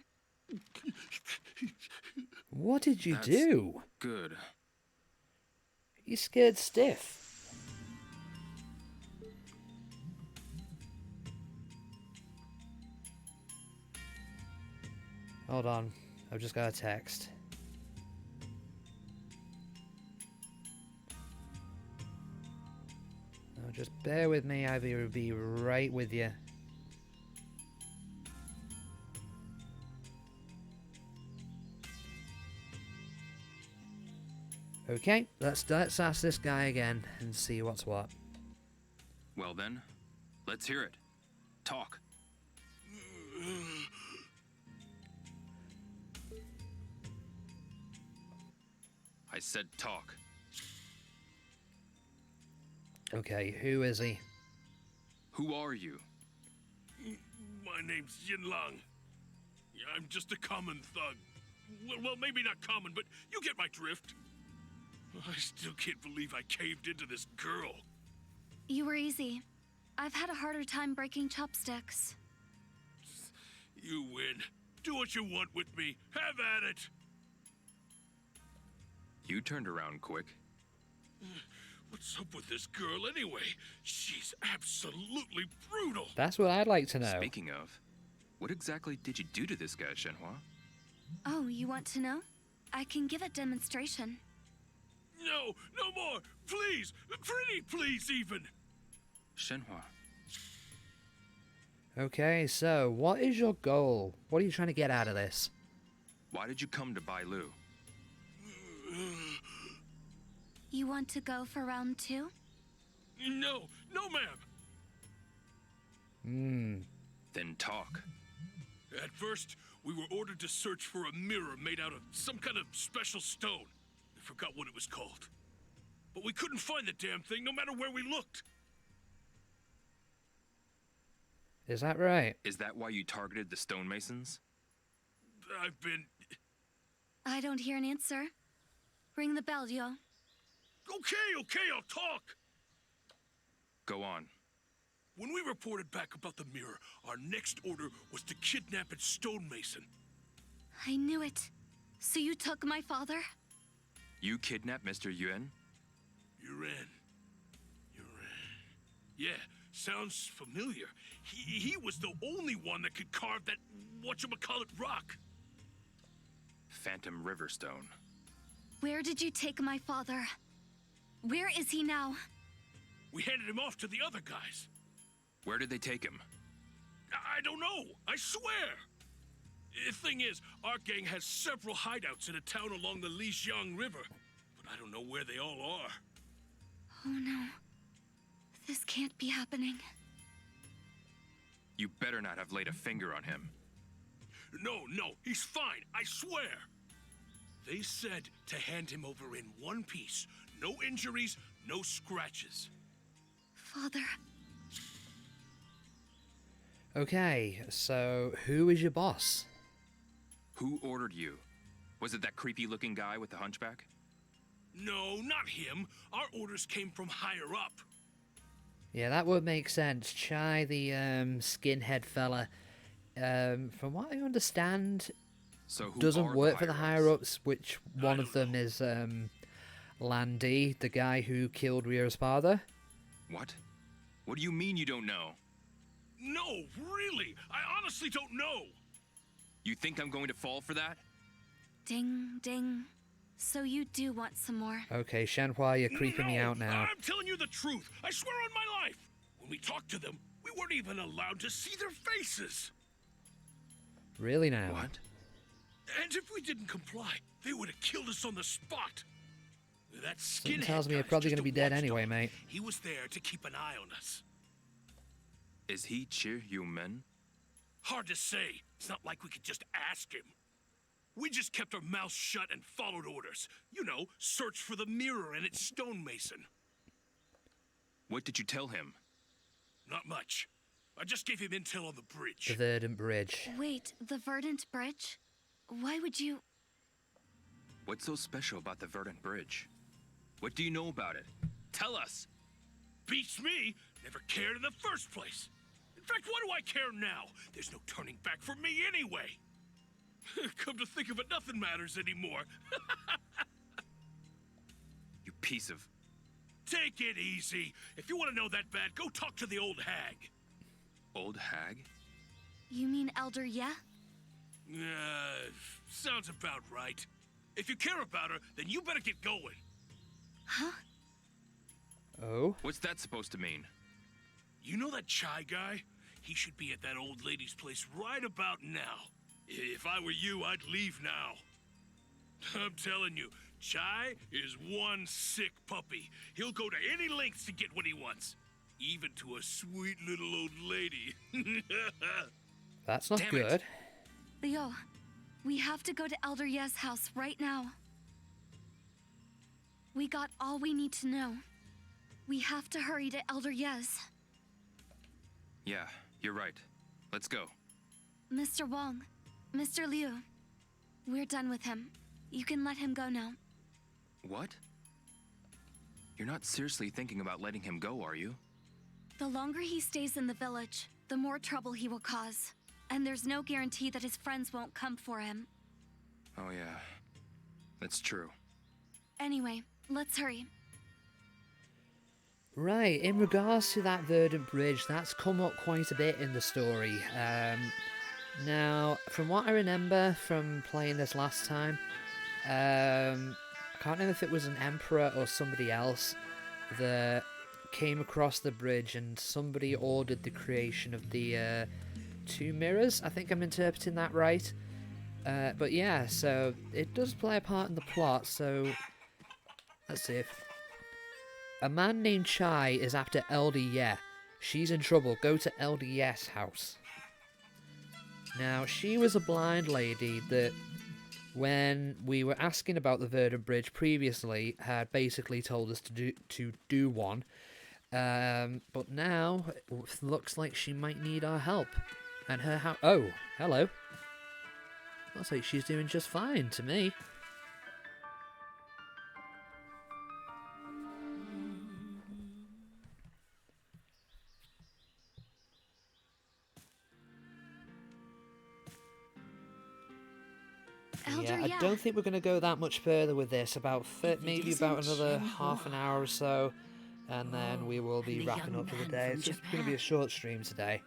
Speaker 2: What did you
Speaker 3: That's
Speaker 2: do?
Speaker 3: good.
Speaker 2: You scared stiff. Hold on, I've just got a text. Oh, just bear with me, I'll be right with you. Okay, let's ask this guy again and see what's what.
Speaker 3: Well then, let's hear it. Talk. I said talk.
Speaker 2: Okay, who is he?
Speaker 3: Who are you?
Speaker 7: My name's Yin Lang. I'm just a common thug. Well, maybe not common, but you get my drift. I still can't believe I caved into this girl.
Speaker 5: You were easy. I've had a harder time breaking chopsticks.
Speaker 7: You win. Do what you want with me. Have at it.
Speaker 3: You turned around quick.
Speaker 7: What's up with this girl anyway? She's absolutely brutal.
Speaker 2: That's what I'd like to know.
Speaker 3: Speaking of, what exactly did you do to this guy, Shenhua?
Speaker 5: Oh, you want to know? I can give a demonstration.
Speaker 7: No, no more. Please. Pretty please even.
Speaker 3: Shenhua,
Speaker 2: Okay, so what is your goal? What are you trying to get out of this?
Speaker 3: why did you come to Bailu?
Speaker 5: You want to go for round 2?
Speaker 7: No, no ma'am.
Speaker 3: Then talk.
Speaker 7: At first, we were ordered to search for a mirror made out of some kind of special stone. I forgot what it was called. But we couldn't find the damn thing no matter where we looked.
Speaker 2: Is that right?
Speaker 3: Is that why you targeted the stonemasons?
Speaker 7: I've been...
Speaker 5: I don't hear an answer. Ring the bell, yo.
Speaker 7: Okay, I'll talk.
Speaker 3: Go on.
Speaker 7: When we reported back about the mirror, our next order was to kidnap its stonemason.
Speaker 5: I knew it. So you took my father?
Speaker 3: You kidnapped Mr. Yuan?
Speaker 7: Yuan. Yeah, sounds familiar. He was the only one that could carve that whatchamacallit rock.
Speaker 3: Phantom Riverstone.
Speaker 5: Where did you take my father? Where is he now?
Speaker 7: We handed him off to the other guys.
Speaker 3: Where did they take him?
Speaker 7: I don't know, I swear. The thing is, our gang has several hideouts in a town along the Lijiang River, but I don't know where they all are.
Speaker 5: Oh no. This can't be happening.
Speaker 3: You better not have laid a finger on him.
Speaker 7: No, he's fine, I swear. They said to hand him over in one piece. No injuries, no scratches.
Speaker 5: Father.
Speaker 2: Okay, so who is your boss?
Speaker 3: Who ordered you? Was it that creepy-looking guy with the hunchback?
Speaker 7: No, not him. Our orders came from higher up.
Speaker 2: Yeah, that would make sense. Chai, the skinhead fella, from what I understand,
Speaker 3: So who
Speaker 2: doesn't
Speaker 3: are
Speaker 2: work for the
Speaker 3: higher-ups?
Speaker 2: higher-ups, which one of them is Landy, the guy who killed Rio's father.
Speaker 3: What? What do you mean you don't know?
Speaker 7: No, really, I honestly don't know.
Speaker 3: You think I'm going to fall for that?
Speaker 5: Ding, ding. So you do want some more.
Speaker 2: Okay, Shenhua, you're creeping me out now.
Speaker 7: I'm telling you the truth. I swear on my life. When we talked to them, we weren't even allowed to see their faces.
Speaker 2: Really now?
Speaker 3: What?
Speaker 7: And if we didn't comply, they would have killed us on the spot. That
Speaker 2: Something
Speaker 7: skinhead
Speaker 2: tells me you're
Speaker 7: guy's
Speaker 2: probably
Speaker 7: just
Speaker 2: going to
Speaker 7: a
Speaker 2: be dead
Speaker 7: watchdog.
Speaker 2: anyway, mate.
Speaker 7: He was there to keep an eye on us.
Speaker 3: Is he Chi Yu Men?
Speaker 7: Hard to say. It's not like we could just ask him. We just kept our mouths shut and followed orders. You know, search for the mirror and its stonemason.
Speaker 3: What did you tell him?
Speaker 7: Not much. I just gave him intel on the
Speaker 2: The
Speaker 7: bridge.
Speaker 2: Verdant Bridge.
Speaker 5: Wait, the Verdant Bridge? Why would you...
Speaker 3: What's so special about the Verdant Bridge? What do you know about it? Tell us!
Speaker 7: Beats me! Never cared in the first place. In fact, why do I care now? There's no turning back for me anyway. Come to think of it, nothing matters anymore.
Speaker 3: You piece of...
Speaker 7: Take it easy. If you want to know that bad, go talk to the old hag.
Speaker 3: Old hag?
Speaker 5: You mean Elder Yeah?
Speaker 7: Sounds about right. If you care about her, then you better get going.
Speaker 5: Huh?
Speaker 2: Oh?
Speaker 3: What's that supposed to mean?
Speaker 7: You know that Chai guy? He should be at that old lady's place right about now. If I were you, I'd leave now. I'm telling you, Chai is one sick puppy. He'll go to any lengths to get what he wants. Even to a sweet little old lady.
Speaker 2: That's not
Speaker 3: Damn it.
Speaker 2: good.
Speaker 5: Leo, we have to go to Elder Ye's house right now. We got all we need to know. We have to hurry to Elder Ye's.
Speaker 3: Yeah, you're right. Let's go.
Speaker 5: Mr. Wong, Mr. Liu, we're done with him. You can let him go now.
Speaker 3: What? You're not seriously thinking about letting him go, are you?
Speaker 5: The longer he stays in the village, the more trouble he will cause. And there's no guarantee that his friends won't come for him.
Speaker 3: Oh yeah, that's true.
Speaker 5: Anyway, let's hurry.
Speaker 2: Right, in regards to that Verdant Bridge, that's come up quite a bit in the story. Now, from what I remember from playing this last time, I can't remember if it was an emperor or somebody else that came across the bridge and somebody ordered the creation of the two mirrors. I think I'm interpreting that right. But yeah, so it does play a part in the plot, so let's see if... A man named Chai is after Elder Ye. She's in trouble. Go to Elder Ye's house. Now, she was a blind lady that, when we were asking about the Verdant Bridge previously, had basically told us to do one. But now, it looks like she might need our help. And her house... Oh, hello. Looks like she's doing just fine to me.
Speaker 5: Elder
Speaker 2: Yeah, I don't think we're going to go that much further with this. About maybe about another half an hour or so, and then we will be
Speaker 9: and the
Speaker 2: wrapping
Speaker 9: young
Speaker 2: up for the
Speaker 9: man
Speaker 2: day.
Speaker 9: from
Speaker 2: It's just going to be a
Speaker 9: Japan.
Speaker 2: short stream today.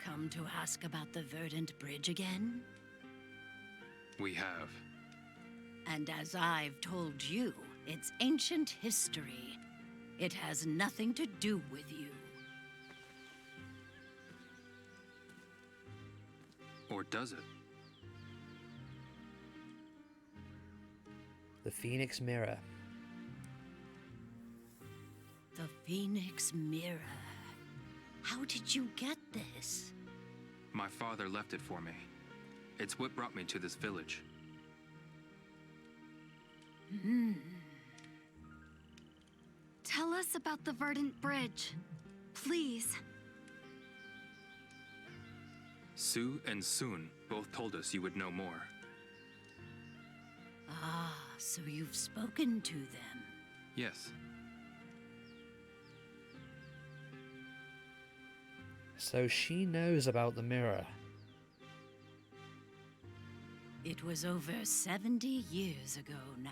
Speaker 9: Come to ask about the Verdant Bridge again?
Speaker 3: We have.
Speaker 9: And as I've told you, it's ancient history. It has nothing to do with you.
Speaker 3: Or does it?
Speaker 2: The Phoenix Mirror.
Speaker 9: The Phoenix Mirror. How did you get this?
Speaker 3: My father left it for me. It's what brought me to this village.
Speaker 5: Tell us about the Verdant Bridge. Please.
Speaker 3: Sue and Soon both told us you would know more.
Speaker 9: Ah, so you've spoken to them.
Speaker 3: Yes.
Speaker 2: So she knows about the mirror.
Speaker 9: It was over 70 years ago now.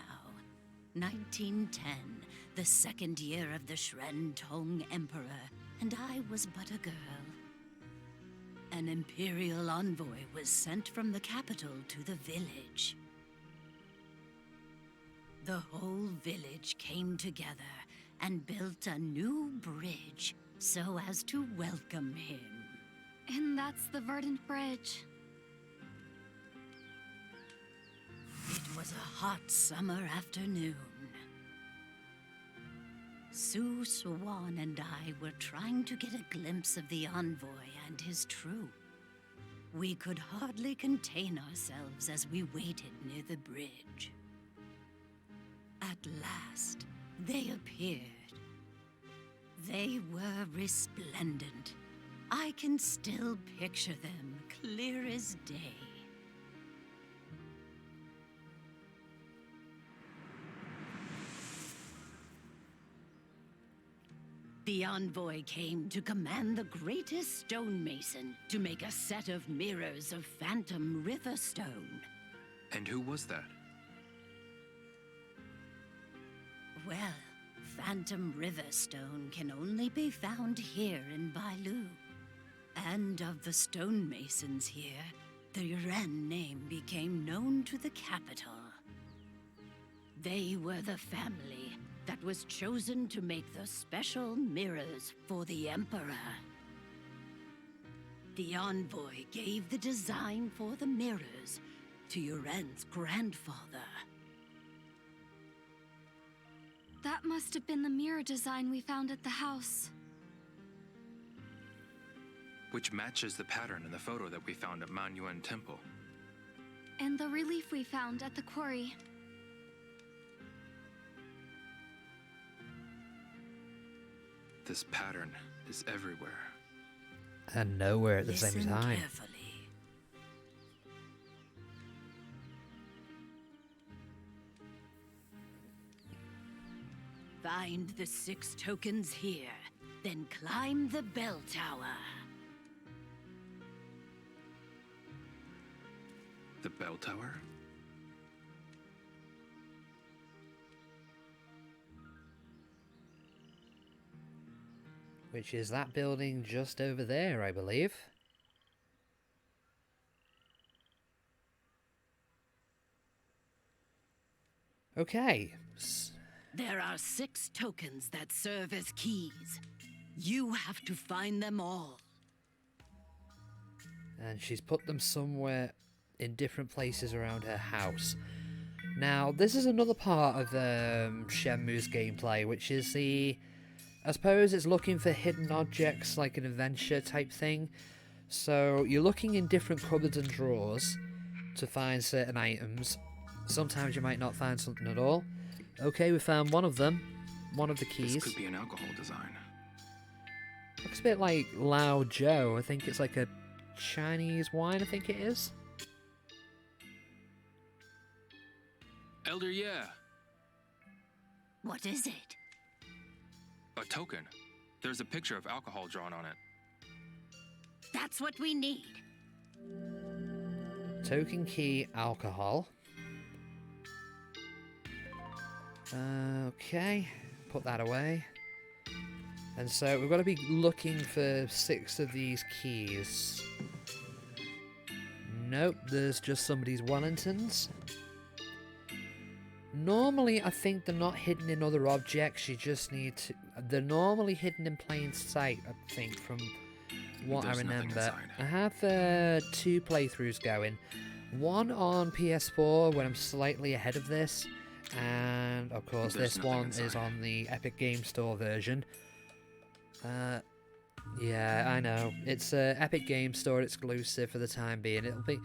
Speaker 9: 1910, the second year of the Shren Tong Emperor, and I was but a girl. An imperial envoy was sent from the capital to the village. The whole village came together and built a new bridge so as to welcome him.
Speaker 5: And that's the Verdant Bridge.
Speaker 9: It was a hot summer afternoon. Sue Swan and I were trying to get a glimpse of the envoy and his troop. We could hardly contain ourselves as we waited near the bridge. At last, they appeared. They were resplendent. I can still picture them clear as day. The envoy came to command the greatest stonemason to make a set of mirrors of phantom river stone.
Speaker 3: And who was that?
Speaker 9: Well, phantom river stone can only be found here in Bailu. And of the stonemasons here, the Ren name became known to the capital. They were the family that was chosen to make the special mirrors for the Emperor. The envoy gave the design for the mirrors to Yuren's grandfather.
Speaker 5: That must have been the mirror design we found at the house.
Speaker 3: Which matches the pattern in the photo that we found at Manyuan Temple.
Speaker 5: And the relief we found at the quarry.
Speaker 3: This pattern is everywhere.
Speaker 2: And nowhere at the same
Speaker 9: Listen
Speaker 2: time.
Speaker 9: carefully. Find the 6 tokens here, then climb the bell tower.
Speaker 3: The bell tower?
Speaker 2: Which is that building just over there, I believe. Okay.
Speaker 9: There are 6 tokens that serve as keys. You have to find them all.
Speaker 2: And she's put them somewhere in different places around her house. Now, this is another part of Shenmue's gameplay, which is I suppose it's looking for hidden objects, like an adventure type thing. So you're looking in different cupboards and drawers to find certain items. Sometimes you might not find something at all. Okay, we found one of them. One of the keys.
Speaker 3: This could be an alcohol design.
Speaker 2: Looks a bit like Lao Joe. I think it's like a Chinese wine, I think it is.
Speaker 3: Elder, yeah.
Speaker 9: What is it?
Speaker 3: A token. There's a picture of alcohol drawn on it.
Speaker 9: That's what we need.
Speaker 2: Token key alcohol. Okay, put that away. And so we've got to be looking for 6 of these keys. Nope, there's just somebody's Wellingtons. Normally, I think they're not hidden in other objects. You just need to... They're normally hidden in plain sight, I think, from what
Speaker 3: There's
Speaker 2: I
Speaker 3: nothing
Speaker 2: remember.
Speaker 3: inside.
Speaker 2: I have 2 playthroughs going. One on PS4, when I'm slightly ahead of this. And, of course,
Speaker 3: There's
Speaker 2: this
Speaker 3: nothing
Speaker 2: one is
Speaker 3: inside.
Speaker 2: on the Epic Game Store version. Yeah, I know. It's a Epic Game Store exclusive for the time being. It'll be...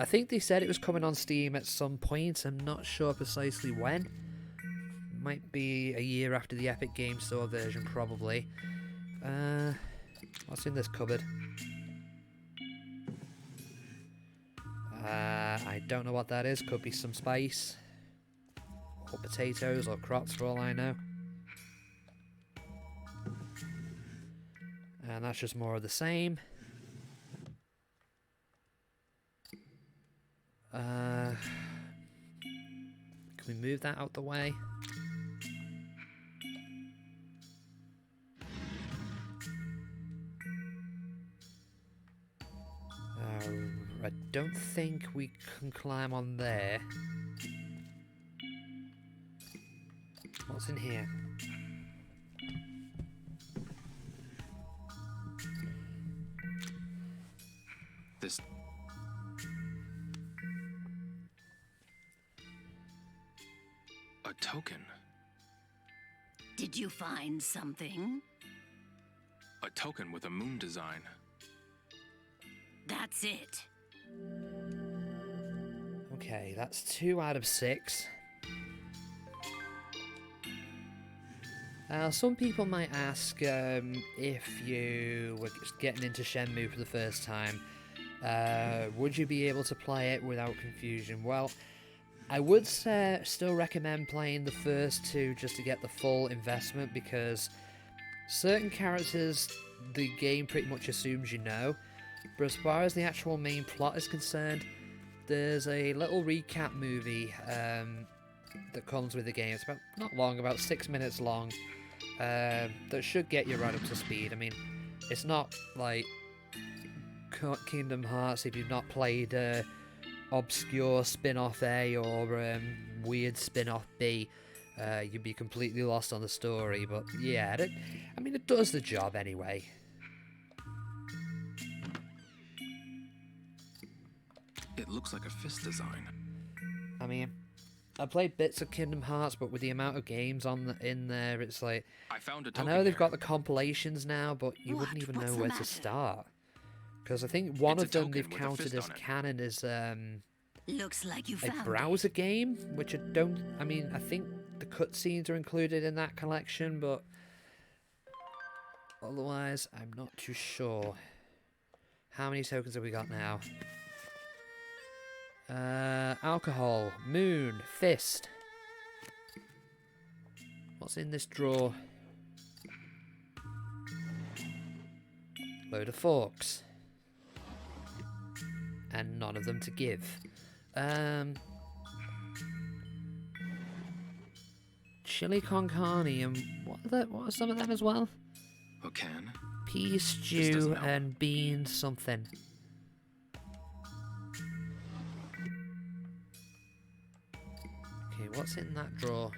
Speaker 2: I think they said it was coming on Steam at some point. I'm not sure precisely when. Might be a year after the Epic Game Store version, probably. What's in this cupboard? I don't know what that is. Could be some spice. Or potatoes or crops for all I know. And that's just more of the same. Can we move that out the way? I don't think we can climb on there. What's in here?
Speaker 3: This... A token.
Speaker 9: Did you find something?
Speaker 3: A token with a moon design.
Speaker 9: That's it.
Speaker 2: Okay, that's 2 out of 6. Some people might ask if you were getting into Shenmue for the first time, would you be able to play it without confusion? Well, I would still recommend playing the first 2 just to get the full investment, because certain characters the game pretty much assumes you know, but as far as the actual main plot is concerned, there's a little recap movie that comes with the game. It's not long, about 6 minutes long, that should get you right up to speed. I mean, it's not like Kingdom Hearts if you've not played obscure spin-off A or weird spin-off B. You'd be completely lost on the story, but yeah, it does the job anyway.
Speaker 3: It looks like a fist design.
Speaker 2: I mean, I played bits of Kingdom Hearts, but with the amount of games in there, it's like,
Speaker 3: I found a
Speaker 2: I
Speaker 3: token
Speaker 2: know they've
Speaker 3: here.
Speaker 2: got the compilations now, but you
Speaker 9: What?
Speaker 2: wouldn't even
Speaker 9: What's
Speaker 2: know
Speaker 9: the
Speaker 2: where
Speaker 9: matter?
Speaker 2: to start. Because I think one
Speaker 3: It's a
Speaker 2: of them
Speaker 3: token
Speaker 2: they've
Speaker 3: with a
Speaker 2: counted
Speaker 3: fist
Speaker 2: as
Speaker 3: on it.
Speaker 2: canon is
Speaker 9: Looks like you
Speaker 2: a
Speaker 9: found
Speaker 2: browser game, which I think the cutscenes are included in that collection, but otherwise I'm not too sure. How many tokens have we got now? Alcohol, moon, fist. What's in this drawer? Load of forks. And none of them to give. Chili con carne, and what are some of them as well?
Speaker 3: A can?
Speaker 2: Pea
Speaker 3: doesn't
Speaker 2: stew
Speaker 3: help.
Speaker 2: and bean something. Okay, what's in that drawer?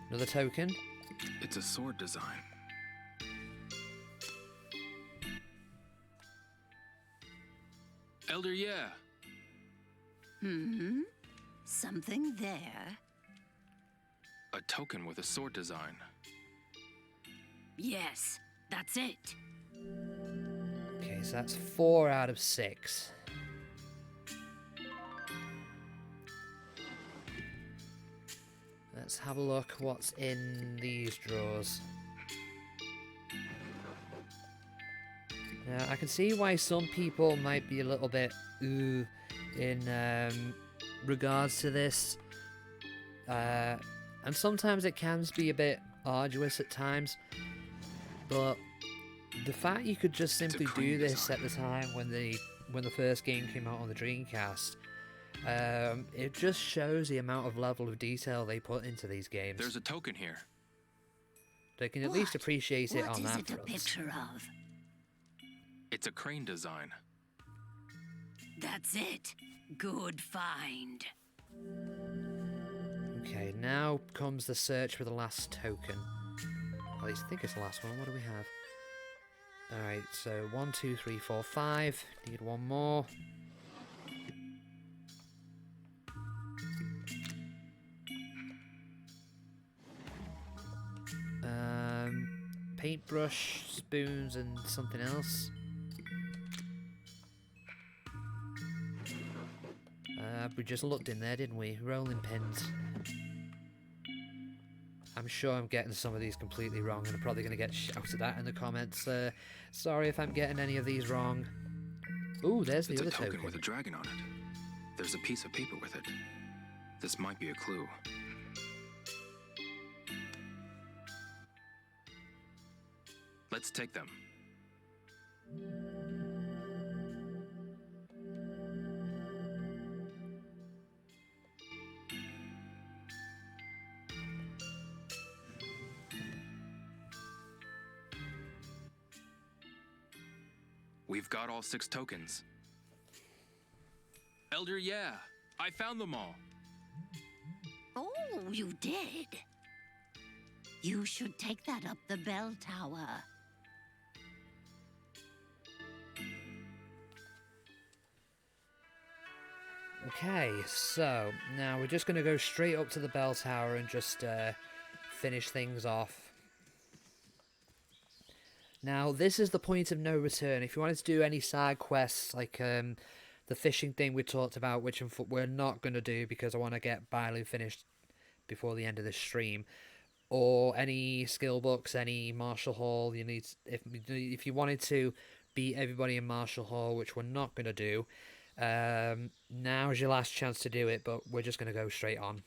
Speaker 2: Another token.
Speaker 3: It's a sword design. Elder, yeah.
Speaker 9: something there.
Speaker 3: A token with a sword design.
Speaker 9: Yes, that's it.
Speaker 2: Okay, so that's 4 out of 6. Let's have a look what's in these drawers. Now, I can see why some people might be a little bit ooh in regards to this. And sometimes it can be a bit arduous at times. But the fact you could just simply do this at the time when the first game came out on the Dreamcast, it just shows the amount of level of detail they put into these games.
Speaker 3: There's a token here.
Speaker 2: They can at least
Speaker 9: What?
Speaker 2: appreciate it
Speaker 9: What
Speaker 2: on
Speaker 9: is
Speaker 2: that
Speaker 9: it a
Speaker 2: front.
Speaker 9: picture of?
Speaker 3: It's a crane design.
Speaker 9: That's it. Good find.
Speaker 2: Okay, now comes the search for the last token. At least I think it's the last one. What do we have? Alright, so 1, 2, 3, 4, 5. Need one more. Paintbrush, spoons, and something else. We just looked in there, didn't we? Rolling pins. I'm sure I'm getting some of these completely wrong, and I'm probably going to get shouted at in the comments. Sorry if I'm getting any of these wrong. Ooh, there's the
Speaker 3: It's
Speaker 2: other
Speaker 3: a token
Speaker 2: token.
Speaker 3: with a dragon on it. There's a piece of paper with it. This might be a clue. Let's take them. We've got all 6 tokens. Elder, yeah. I found them all.
Speaker 9: Oh, you did? You should take that up the bell tower.
Speaker 2: Okay, so now we're just going to go straight up to the bell tower and just finish things off. Now, this is the point of no return. If you wanted to do any side quests, like the fishing thing we talked about, which we're not going to do because I want to get Bailu finished before the end of this stream, or any skill books, any Martial Hall, you need, if you wanted to beat everybody in Martial Hall, which we're not going to do, now is your last chance to do it, but we're just going to go straight on.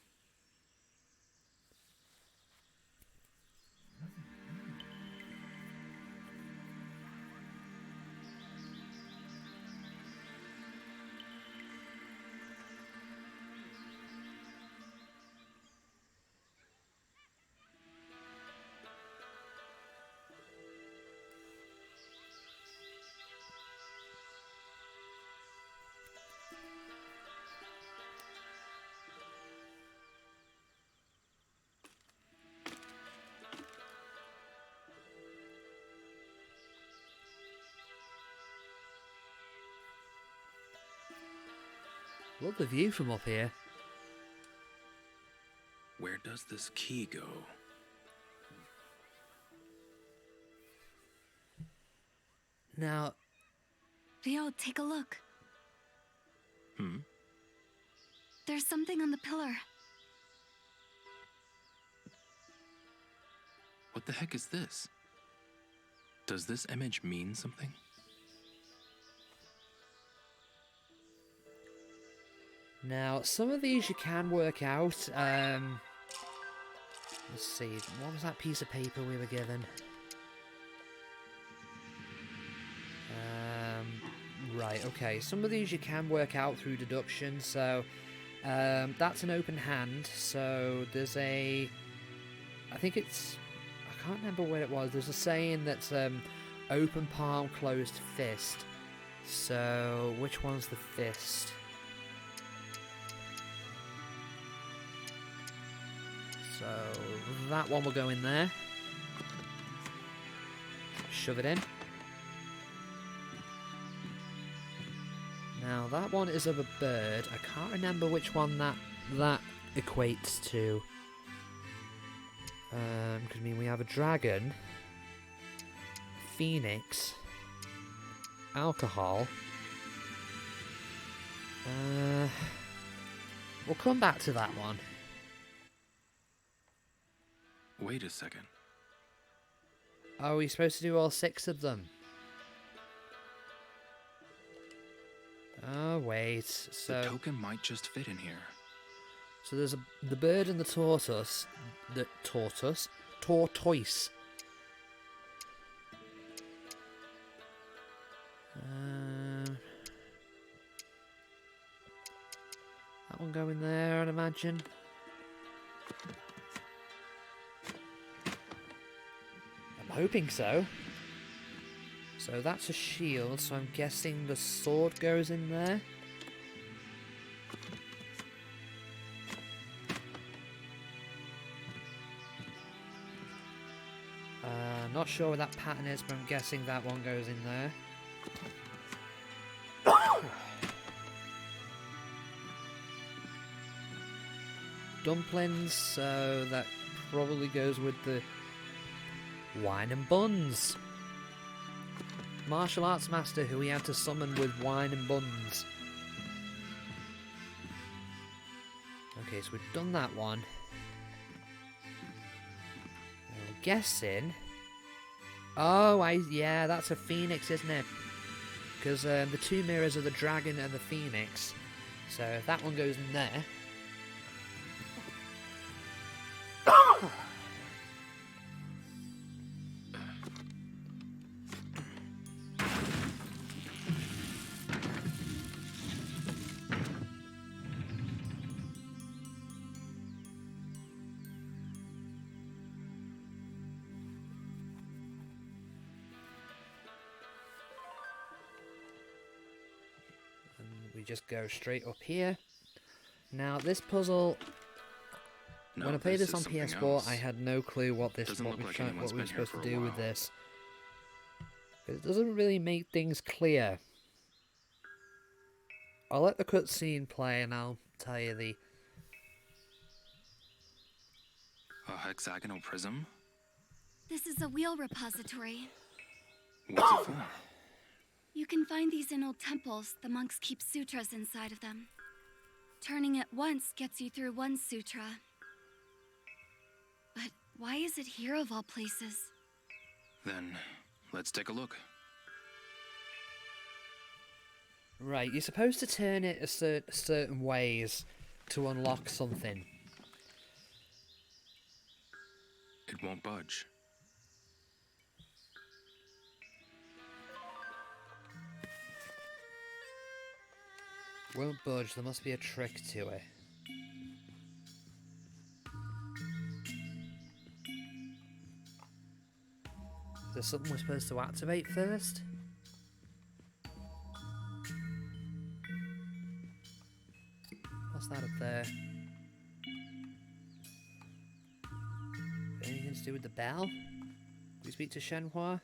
Speaker 2: Love the view from up here.
Speaker 3: Where does this key go?
Speaker 2: Now,
Speaker 5: Leo, take a look.
Speaker 3: Hmm?
Speaker 5: There's something on the pillar.
Speaker 3: What the heck is this? Does this image mean something?
Speaker 2: now, some of these you can work out. Let's see, what was that piece of paper we were given? Right, okay, some of these you can work out through deduction, so that's an open hand, so there's I think it's, I can't remember what it was, there's a saying that's open palm, closed fist, so which one's the fist? So that one will go in there, shove it in. Now that one is of a bird. I can't remember which one that equates to. Because I mean we have a dragon, phoenix, alcohol. We'll come back to that one.
Speaker 3: Wait a second.
Speaker 2: Oh, we're supposed to do all 6 of them. Oh, wait. So
Speaker 3: The token might just fit in here.
Speaker 2: So there's the bird and the tortoise. Tortoise. That one go in there, I'd imagine. I'm hoping so. So that's a shield, so I'm guessing the sword goes in there. Not sure what that pattern is, but I'm guessing that one goes in there. Dumplings, so that probably goes with the wine and buns. Martial arts master who we had to summon with wine and buns. Okay, so we've done that one. I'm guessing. Oh, yeah, that's a phoenix, isn't it? Because the 2 mirrors are the dragon and the phoenix. So if that one goes in there. We just go straight up here. Now this puzzle,
Speaker 3: No,
Speaker 2: when I played this
Speaker 3: is
Speaker 2: on
Speaker 3: something
Speaker 2: PS4,
Speaker 3: else.
Speaker 2: I had no clue what
Speaker 3: Doesn't
Speaker 2: we
Speaker 3: look like
Speaker 2: were
Speaker 3: anyone's been here
Speaker 2: supposed to
Speaker 3: for a
Speaker 2: do with
Speaker 3: while.
Speaker 2: this. It doesn't really make things clear. I'll let the cutscene play and I'll tell you the...
Speaker 3: A hexagonal prism?
Speaker 5: This is a wheel repository.
Speaker 3: What's it for?
Speaker 5: You can find these in old temples. The monks keep sutras inside of them. Turning it once gets you through one sutra. But why is it here of all places?
Speaker 3: Then, let's take a look.
Speaker 2: Right, you're supposed to turn it a certain ways to unlock something.
Speaker 3: It won't budge.
Speaker 2: Won't budge, there must be a trick to it. Is there something we're supposed to activate first? What's that up there? Anything to do with the bell? Can we speak to Shenhua?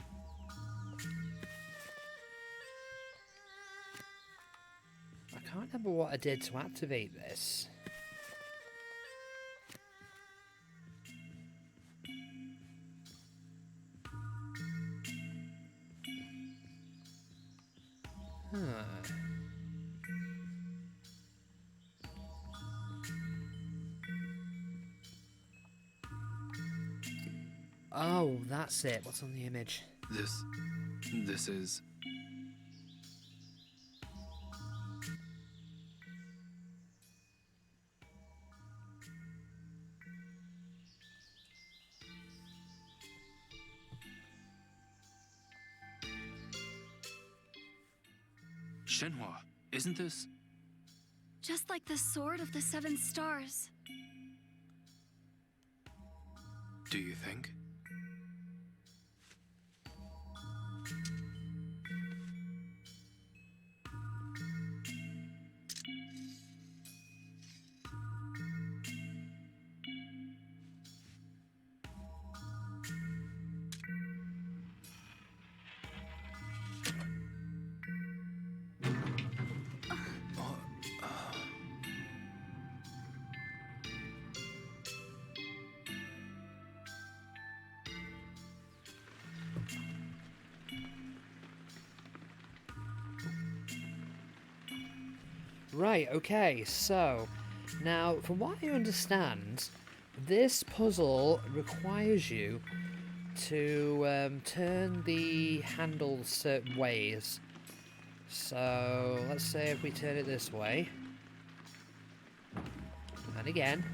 Speaker 2: I can't remember what I did to activate this. Oh, that's it. What's on the image?
Speaker 3: This is... Shenhua, isn't this...
Speaker 5: Just like the Sword of the Seven Stars.
Speaker 3: Do you think?
Speaker 2: Right, okay, so now from what I understand, this puzzle requires you to turn the handles certain ways. So let's say if we turn it this way, and again.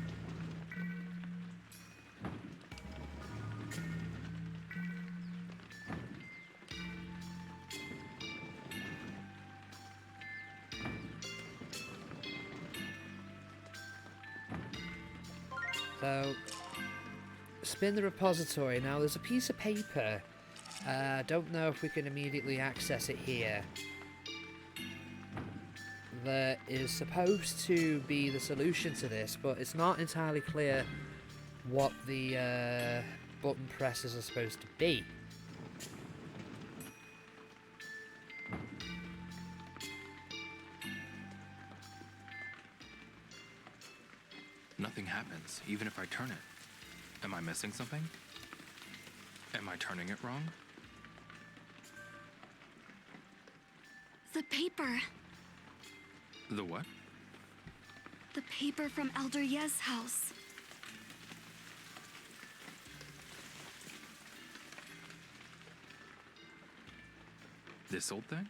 Speaker 2: So, spin the repository. Now, there's a piece of paper. I don't know if we can immediately access it here. That is supposed to be the solution to this, but it's not entirely clear what the button presses are supposed to be.
Speaker 3: Nothing happens, even if I turn it. Am I missing something? Am I turning it wrong?
Speaker 5: The paper.
Speaker 3: The what?
Speaker 5: The paper from Elder Ye's house.
Speaker 3: This old thing?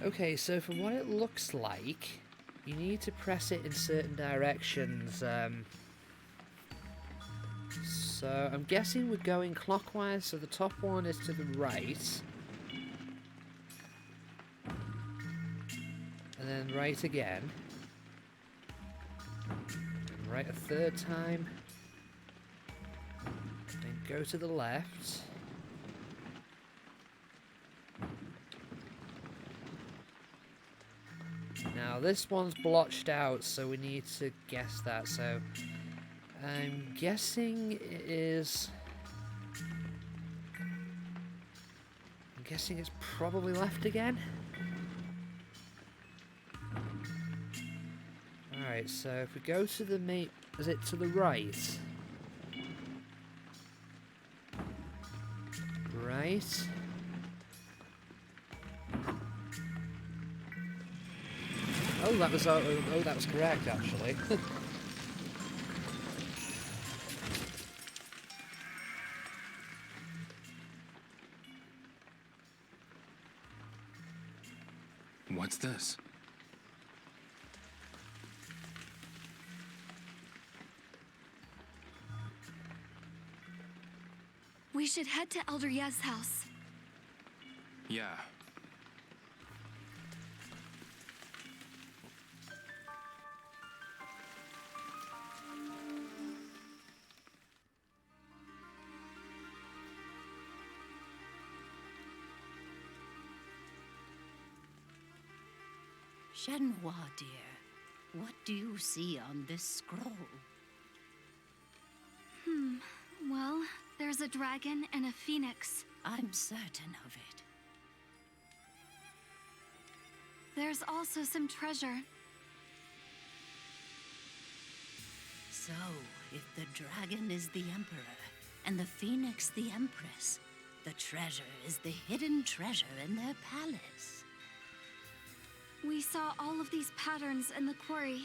Speaker 2: Okay, so from what it looks like, you need to press it in certain directions. So I'm guessing we're going clockwise, so the top one is to the right. And then right again. And right a third time. Then go to the left. Now this one's blotched out, so we need to guess that. So I'm guessing it is guessing it's probably left again. Alright, so if we go to the main... Is it to the right? Right. Oh, that was correct, actually.
Speaker 3: What's this?
Speaker 5: We should head to Elder Yez's house.
Speaker 3: Yeah.
Speaker 9: Shenmue, dear, what do you see on this scroll?
Speaker 5: Well, there's a dragon and a phoenix.
Speaker 9: I'm certain of it.
Speaker 5: There's also some treasure.
Speaker 9: So, if the dragon is the Emperor, and the phoenix the Empress, the treasure is the hidden treasure in their palace.
Speaker 5: We saw all of these patterns in the quarry.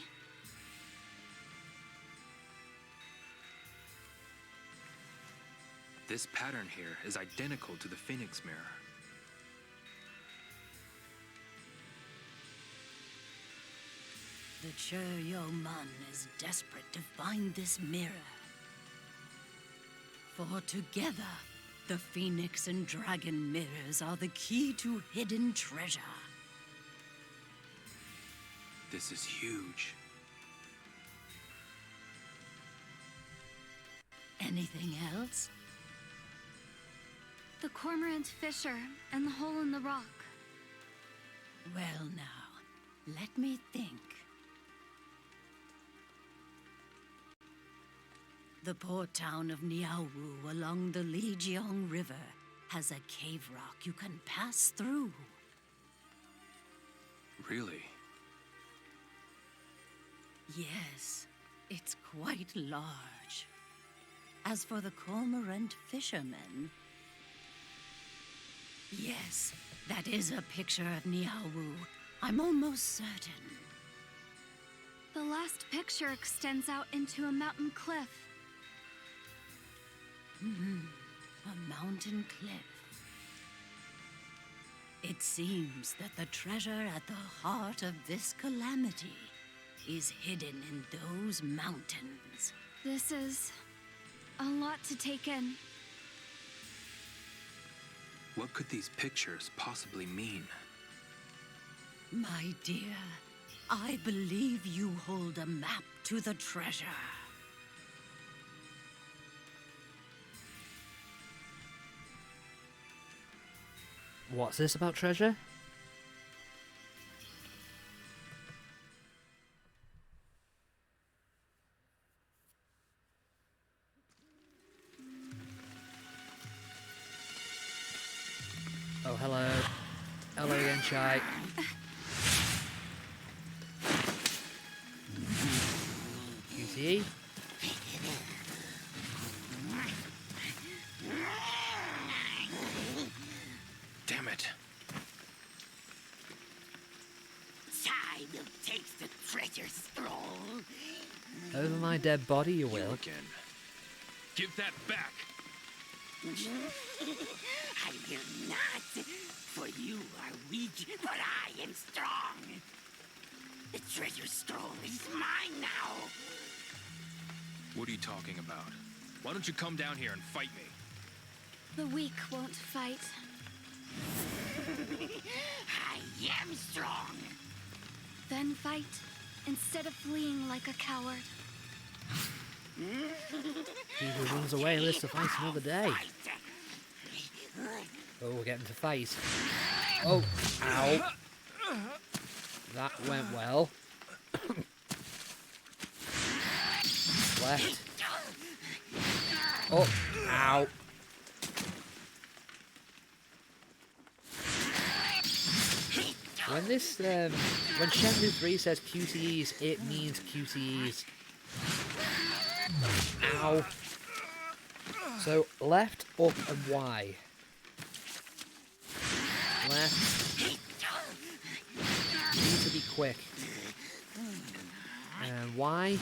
Speaker 3: This pattern here is identical to the Phoenix mirror.
Speaker 9: The Chur-Yo-Man is desperate to find this mirror. For together, the Phoenix and Dragon mirrors are the key to hidden treasure.
Speaker 3: This is huge.
Speaker 9: Anything else?
Speaker 5: The cormorant fissure and the hole in the rock.
Speaker 9: Well now, let me think. The port town of Niaowu along the Lijiang River has a cave rock you can pass through.
Speaker 3: Really?
Speaker 9: Yes, it's quite large. As for the cormorant fishermen... Yes, that is a picture of Niaowu. I'm almost certain.
Speaker 5: The last picture extends out into a mountain cliff.
Speaker 9: A mountain cliff. It seems that the treasure at the heart of this calamity is hidden in those mountains.
Speaker 5: This is a lot to take in.
Speaker 3: What could these pictures possibly mean?
Speaker 9: My dear, I believe you hold a map to the treasure.
Speaker 2: What's this about treasure? Oh, hello. Hello again, Chai. QTE.
Speaker 3: Damn it.
Speaker 10: Chai will take the treasure scroll.
Speaker 2: Over my dead body, you will.
Speaker 3: Again. Give that back.
Speaker 10: I will not, for you are weak, but I am strong. The treasure scroll is mine now.
Speaker 3: What are you talking about? Why don't you come down here and fight me?
Speaker 5: The weak won't fight.
Speaker 10: I am strong.
Speaker 5: Then fight, instead of fleeing like a coward.
Speaker 2: He who runs away lives to fight another day. Oh, we're getting to fight. Oh, ow. That went well. Left. Oh, ow. when this, when Shenmue 3 says QTEs, it means QTEs. Ow. So, left, up, and Y. Left. Need to be quick. And Y.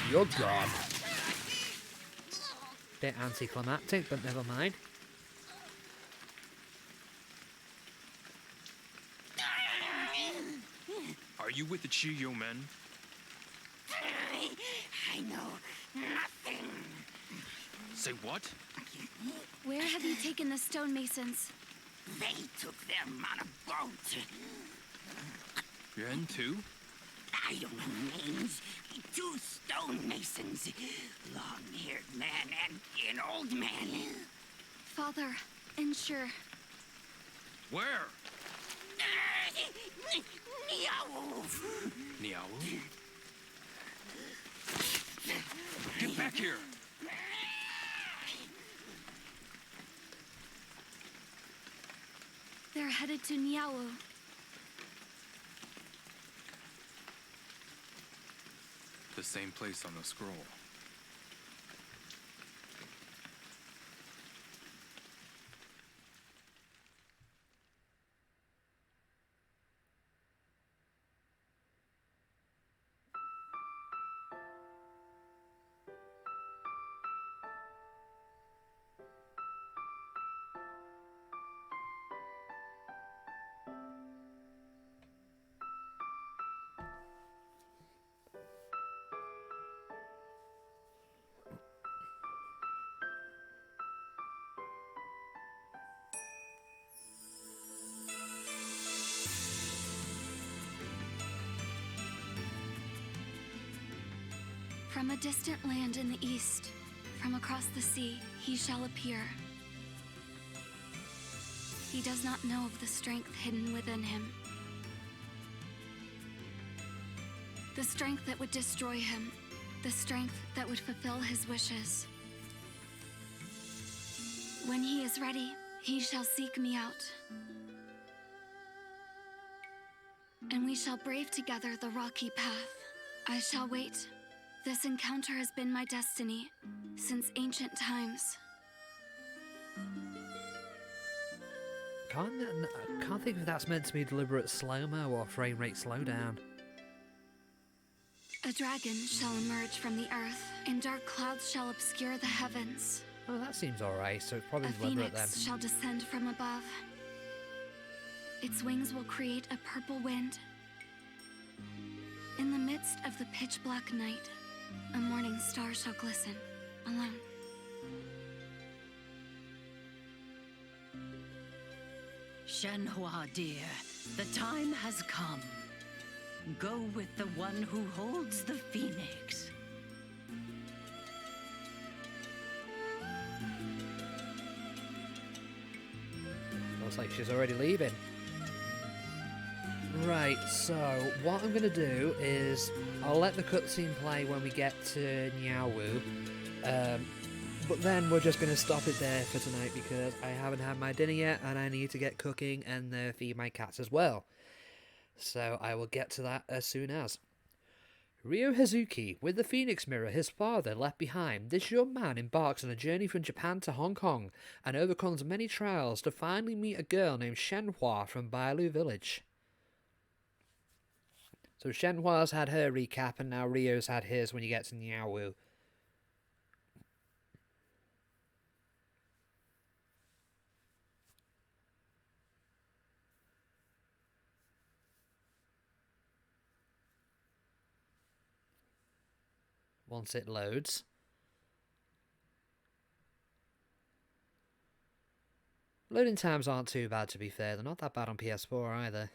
Speaker 2: You're gone. Bit anticlimactic, but never mind.
Speaker 3: Are you with the Chiyo men?
Speaker 10: I know nothing.
Speaker 3: Say what?
Speaker 5: Where have you taken the stonemasons?
Speaker 10: They took them on a boat.
Speaker 3: Ren too?
Speaker 10: I don't know names. 2 stonemasons. Long-haired man and an old man.
Speaker 5: Father, ensure.
Speaker 3: Where?
Speaker 10: Meow.
Speaker 3: Niao? Get back here!
Speaker 5: They're headed to Niawu.
Speaker 3: The same place on the scroll.
Speaker 5: From a distant land in the east, from across the sea, he shall appear. He does not know of the strength hidden within him. The strength that would destroy him. The strength that would fulfill his wishes. When he is ready, he shall seek me out. And we shall brave together the rocky path. I shall wait. This encounter has been my destiny since ancient times.
Speaker 2: Can't think if that's meant to be deliberate slow-mo or frame rate slowdown.
Speaker 5: A dragon shall emerge from the earth, and dark clouds shall obscure the heavens.
Speaker 2: Oh, that seems alright, so it's probably
Speaker 5: A
Speaker 2: deliberate then.
Speaker 5: phoenix shall descend from above. Its wings will create a purple wind. In the midst of the pitch-black night, a morning star shall glisten, alone.
Speaker 9: Shenhua, dear, the time has come. Go with the one who holds the phoenix.
Speaker 2: Looks like she's already leaving. Right, so what I'm going to do is I'll let the cutscene play when we get to Niawu, but then we're just going to stop it there for tonight because I haven't had my dinner yet and I need to get cooking and feed my cats as well. So I will get to that as soon as. Ryo Hazuki, with the Phoenix Mirror his father left behind, this young man embarks on a journey from Japan to Hong Kong and overcomes many trials to finally meet a girl named Shenhua from Bailu Village. So Shenhua's had her recap and now Ryo's had his when you get to Niawu. Once it loads. Loading times aren't too bad, to be fair. They're not that bad on PS4 either.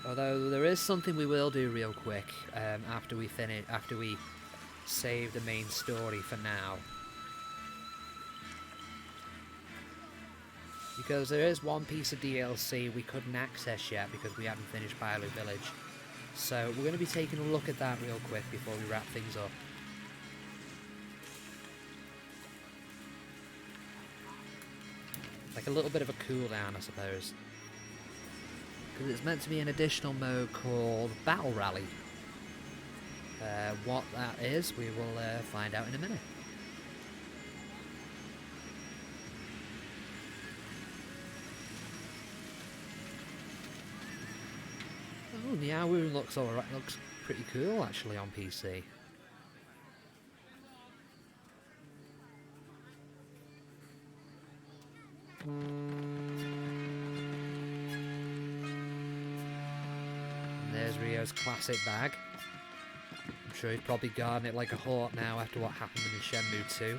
Speaker 2: Although there is something we will do real quick after we save the main story for now. because there is one piece of DLC we couldn't access yet because we haven't finished Bailu Village. So we're going to be taking a look at that real quick before we wrap things up. Like a little bit of a cooldown, I suppose. Because it's meant to be an additional mode called Battle Rally. What that is, we will find out in a minute. Oh, Niawu looks alright. Looks pretty cool actually on PC. And there's Rio's classic bag. I'm sure he's probably guarding it like a hawk now after what happened in Shenmue 2.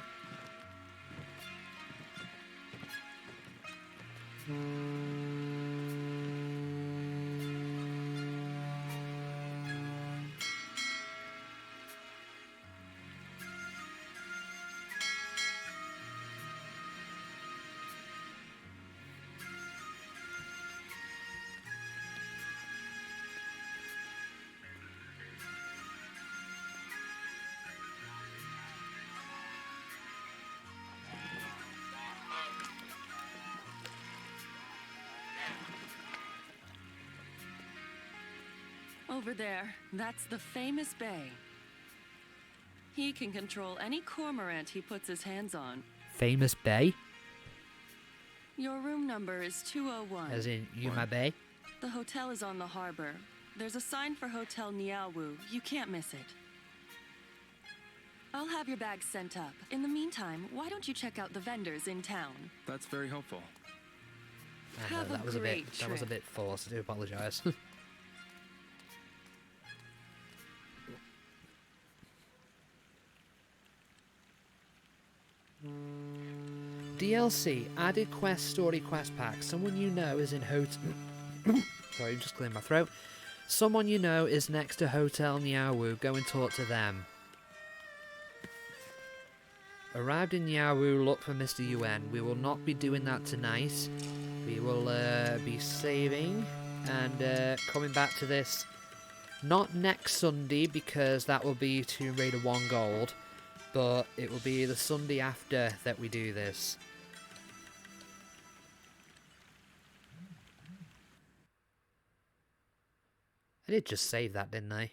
Speaker 11: Over there, that's the famous Bay. He can control any cormorant he puts his hands on.
Speaker 2: Famous Bay?
Speaker 11: Your room number is 201.
Speaker 2: As in Yuma Bay?
Speaker 11: The hotel is on the harbor. There's a sign for Hotel Niawu. You can't miss it. I'll have your bags sent up. In the meantime, why don't you check out the vendors in town?
Speaker 3: That's very helpful.
Speaker 11: Have
Speaker 2: that
Speaker 11: a
Speaker 2: was
Speaker 11: great
Speaker 2: that was a
Speaker 11: trip.
Speaker 2: bit forced. I do apologise. DLC, added quest story quest pack. Someone you know is in hotel. Sorry, just clearing my throat. Someone you know is next to Hotel Niawu. Go and talk to them. Arrived in Niawu, look for Mr. UN. We will not be doing that tonight. We will be saving and coming back to this. Not next Sunday because that will be Tomb Raider 1 Gold. But it will be the Sunday after that we do this. I did just save that, didn't I?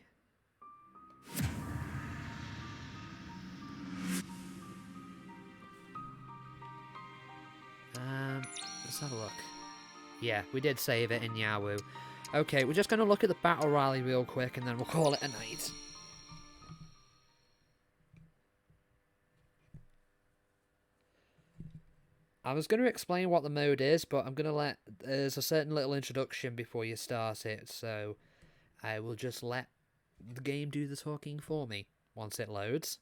Speaker 2: Let's have a look. Yeah, we did save it in Yahoo. Okay, we're just going to look at the Battle Rally real quick and then we'll call it a night. I was going to explain what the mode is, but I'm going to let... There's a certain little introduction before you start it, so I will just let the game do the talking for me once it loads.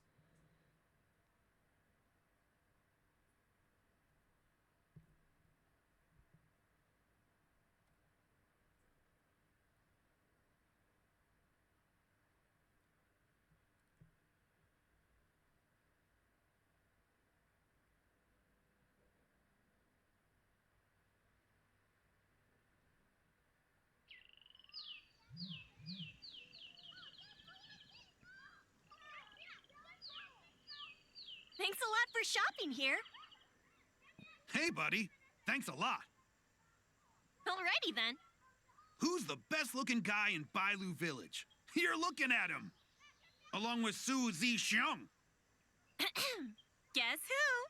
Speaker 12: Thanks a lot for shopping here.
Speaker 13: Hey, buddy. Thanks a lot.
Speaker 12: Alrighty then.
Speaker 13: Who's the best-looking guy in Bailu Village? You're looking at him. Along with Su Zixiong.
Speaker 12: Guess who?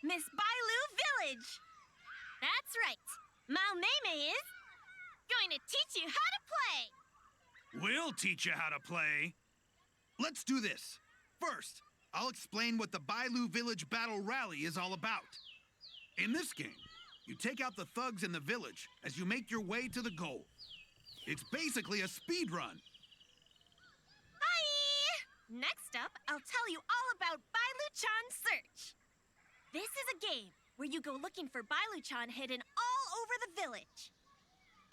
Speaker 12: Miss Bailu Village. That's right. Mao Mei is going to teach you how to play.
Speaker 13: We'll teach you how to play. Let's do this. First, I'll explain what the Bailu Village Battle Rally is all about. In this game, you take out the thugs in the village as you make your way to the goal. It's basically a speed run.
Speaker 12: Hi! Next up, I'll tell you all about Bailu-chan Search. This is a game where you go looking for Bailu-chan hidden all over the village.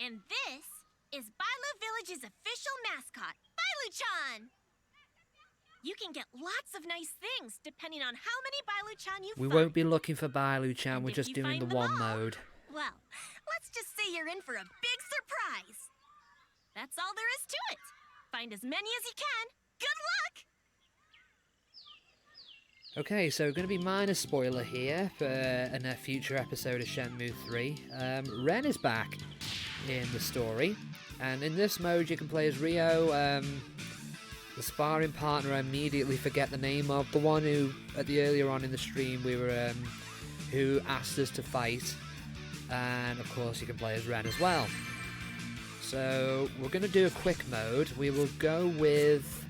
Speaker 12: And this is Bailu Village's official mascot, Bailu-chan. You can get lots of nice things depending on how many Bailu-chan you find.
Speaker 2: We won't be looking for Bailu-chan,
Speaker 12: And
Speaker 2: we're
Speaker 12: if
Speaker 2: just
Speaker 12: you
Speaker 2: doing
Speaker 12: find
Speaker 2: the
Speaker 12: them
Speaker 2: one
Speaker 12: all,
Speaker 2: mode.
Speaker 12: Well, let's just say you're in for a big surprise. That's all there is to it. Find as many as you can. Good luck!
Speaker 2: Okay, so going to be minor spoiler here for a future episode of Shenmue 3. Ren is back in the story, and in this mode you can play as Ryo, the sparring partner I immediately forget the name of, the one who, earlier on in the stream, who asked us to fight, and of course you can play as Ren as well. So we're going to do a quick mode. We will go with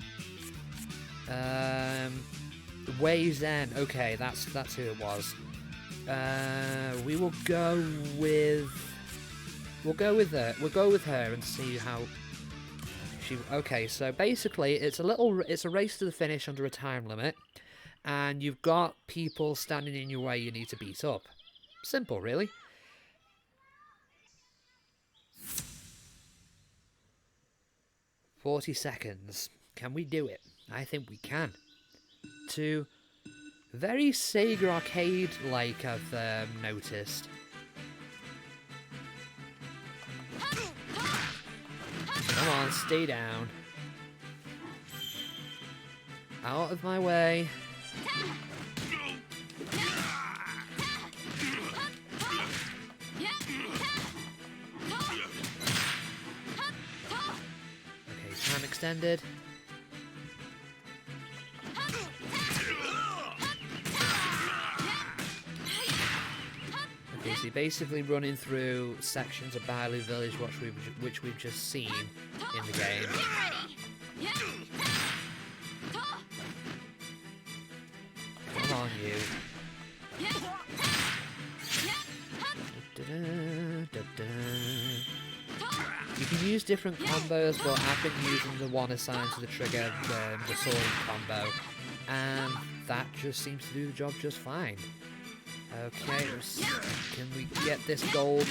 Speaker 2: Wei Zen. Okay, that's who it was. We will go with her and see how she. Okay, so basically it's a race to the finish under a time limit, and you've got people standing in your way you need to beat up. Simple, really. "40 seconds. Can we do it? I think we can." To very Sega Arcade-like, I've noticed. Come on, stay down. Out of my way. Okay, time extended. Okay, so you're basically running through sections of Bailu Village, which we've just seen in the game. Come on, you. You can use different combos, but I've been using the one assigned to the trigger, the sword combo, and that just seems to do the job just fine. Okay, can we get this gold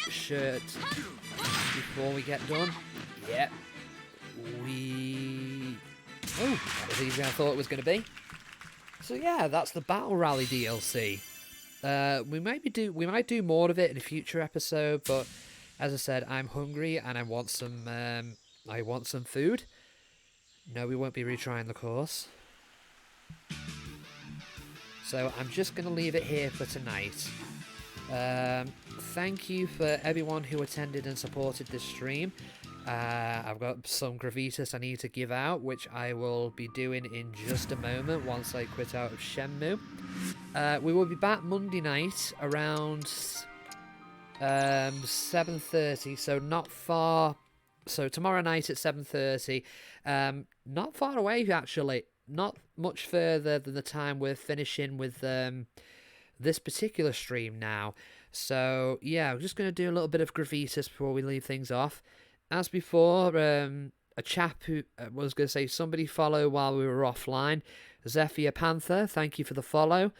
Speaker 2: shirt before we get done? Yep. Oh, that was easier than I thought it was going to be. So yeah, that's the Battle Rally DLC. We might do more of it in a future episode, but as I said, I'm hungry and I want some food. No, we won't be retrying the course. So I'm just going to leave it here for tonight. Thank you for everyone who attended and supported this stream. I've got some gravitas I need to give out, which I will be doing in just a moment once I quit out of Shenmue. We will be back Monday night around 7:30, so not far. So tomorrow night at 7:30, not far away actually. Not much further than the time we're finishing with this particular stream now. So yeah, I'm just going to do a little bit of gravitas before we leave things off. As before, a chap who was going to say somebody follow while we were offline. Zephyr Panther, thank you for the follow.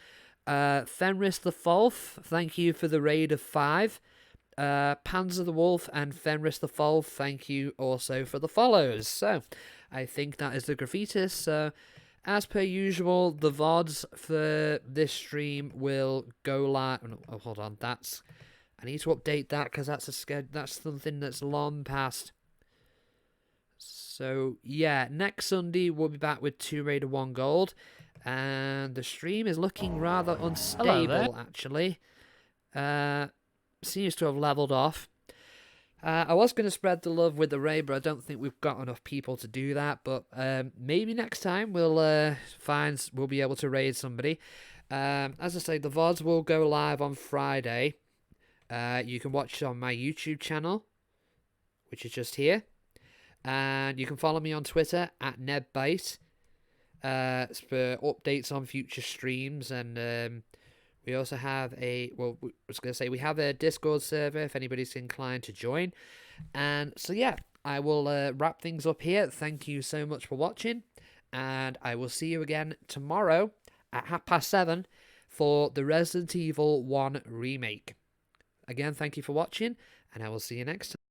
Speaker 2: Fenris the Wolf, thank you for the raid of 5. Panzer the Wolf and Fenris the Wolf, thank you also for the follows. So I think that is the gravitas. So as per usual, the VODs for this stream will go live. Oh, hold on, I need to update that because that's something that's long past. So yeah, next Sunday we'll be back with 2 raid of 1 gold, and the stream is looking rather unstable actually. Seems to have leveled off. I was going to spread the love with the raid, but I don't think we've got enough people to do that. But maybe next time we'll be able to raid somebody. As I say, the VODs will go live on Friday. You can watch on my YouTube channel, which is just here, and you can follow me on Twitter at NevByte for updates on future streams. And we also have we have a Discord server if anybody's inclined to join. And so yeah, I will wrap things up here. Thank you so much for watching, and I will see you again tomorrow at 7:30 for the Resident Evil 1 remake. Again, thank you for watching, and I will see you next time.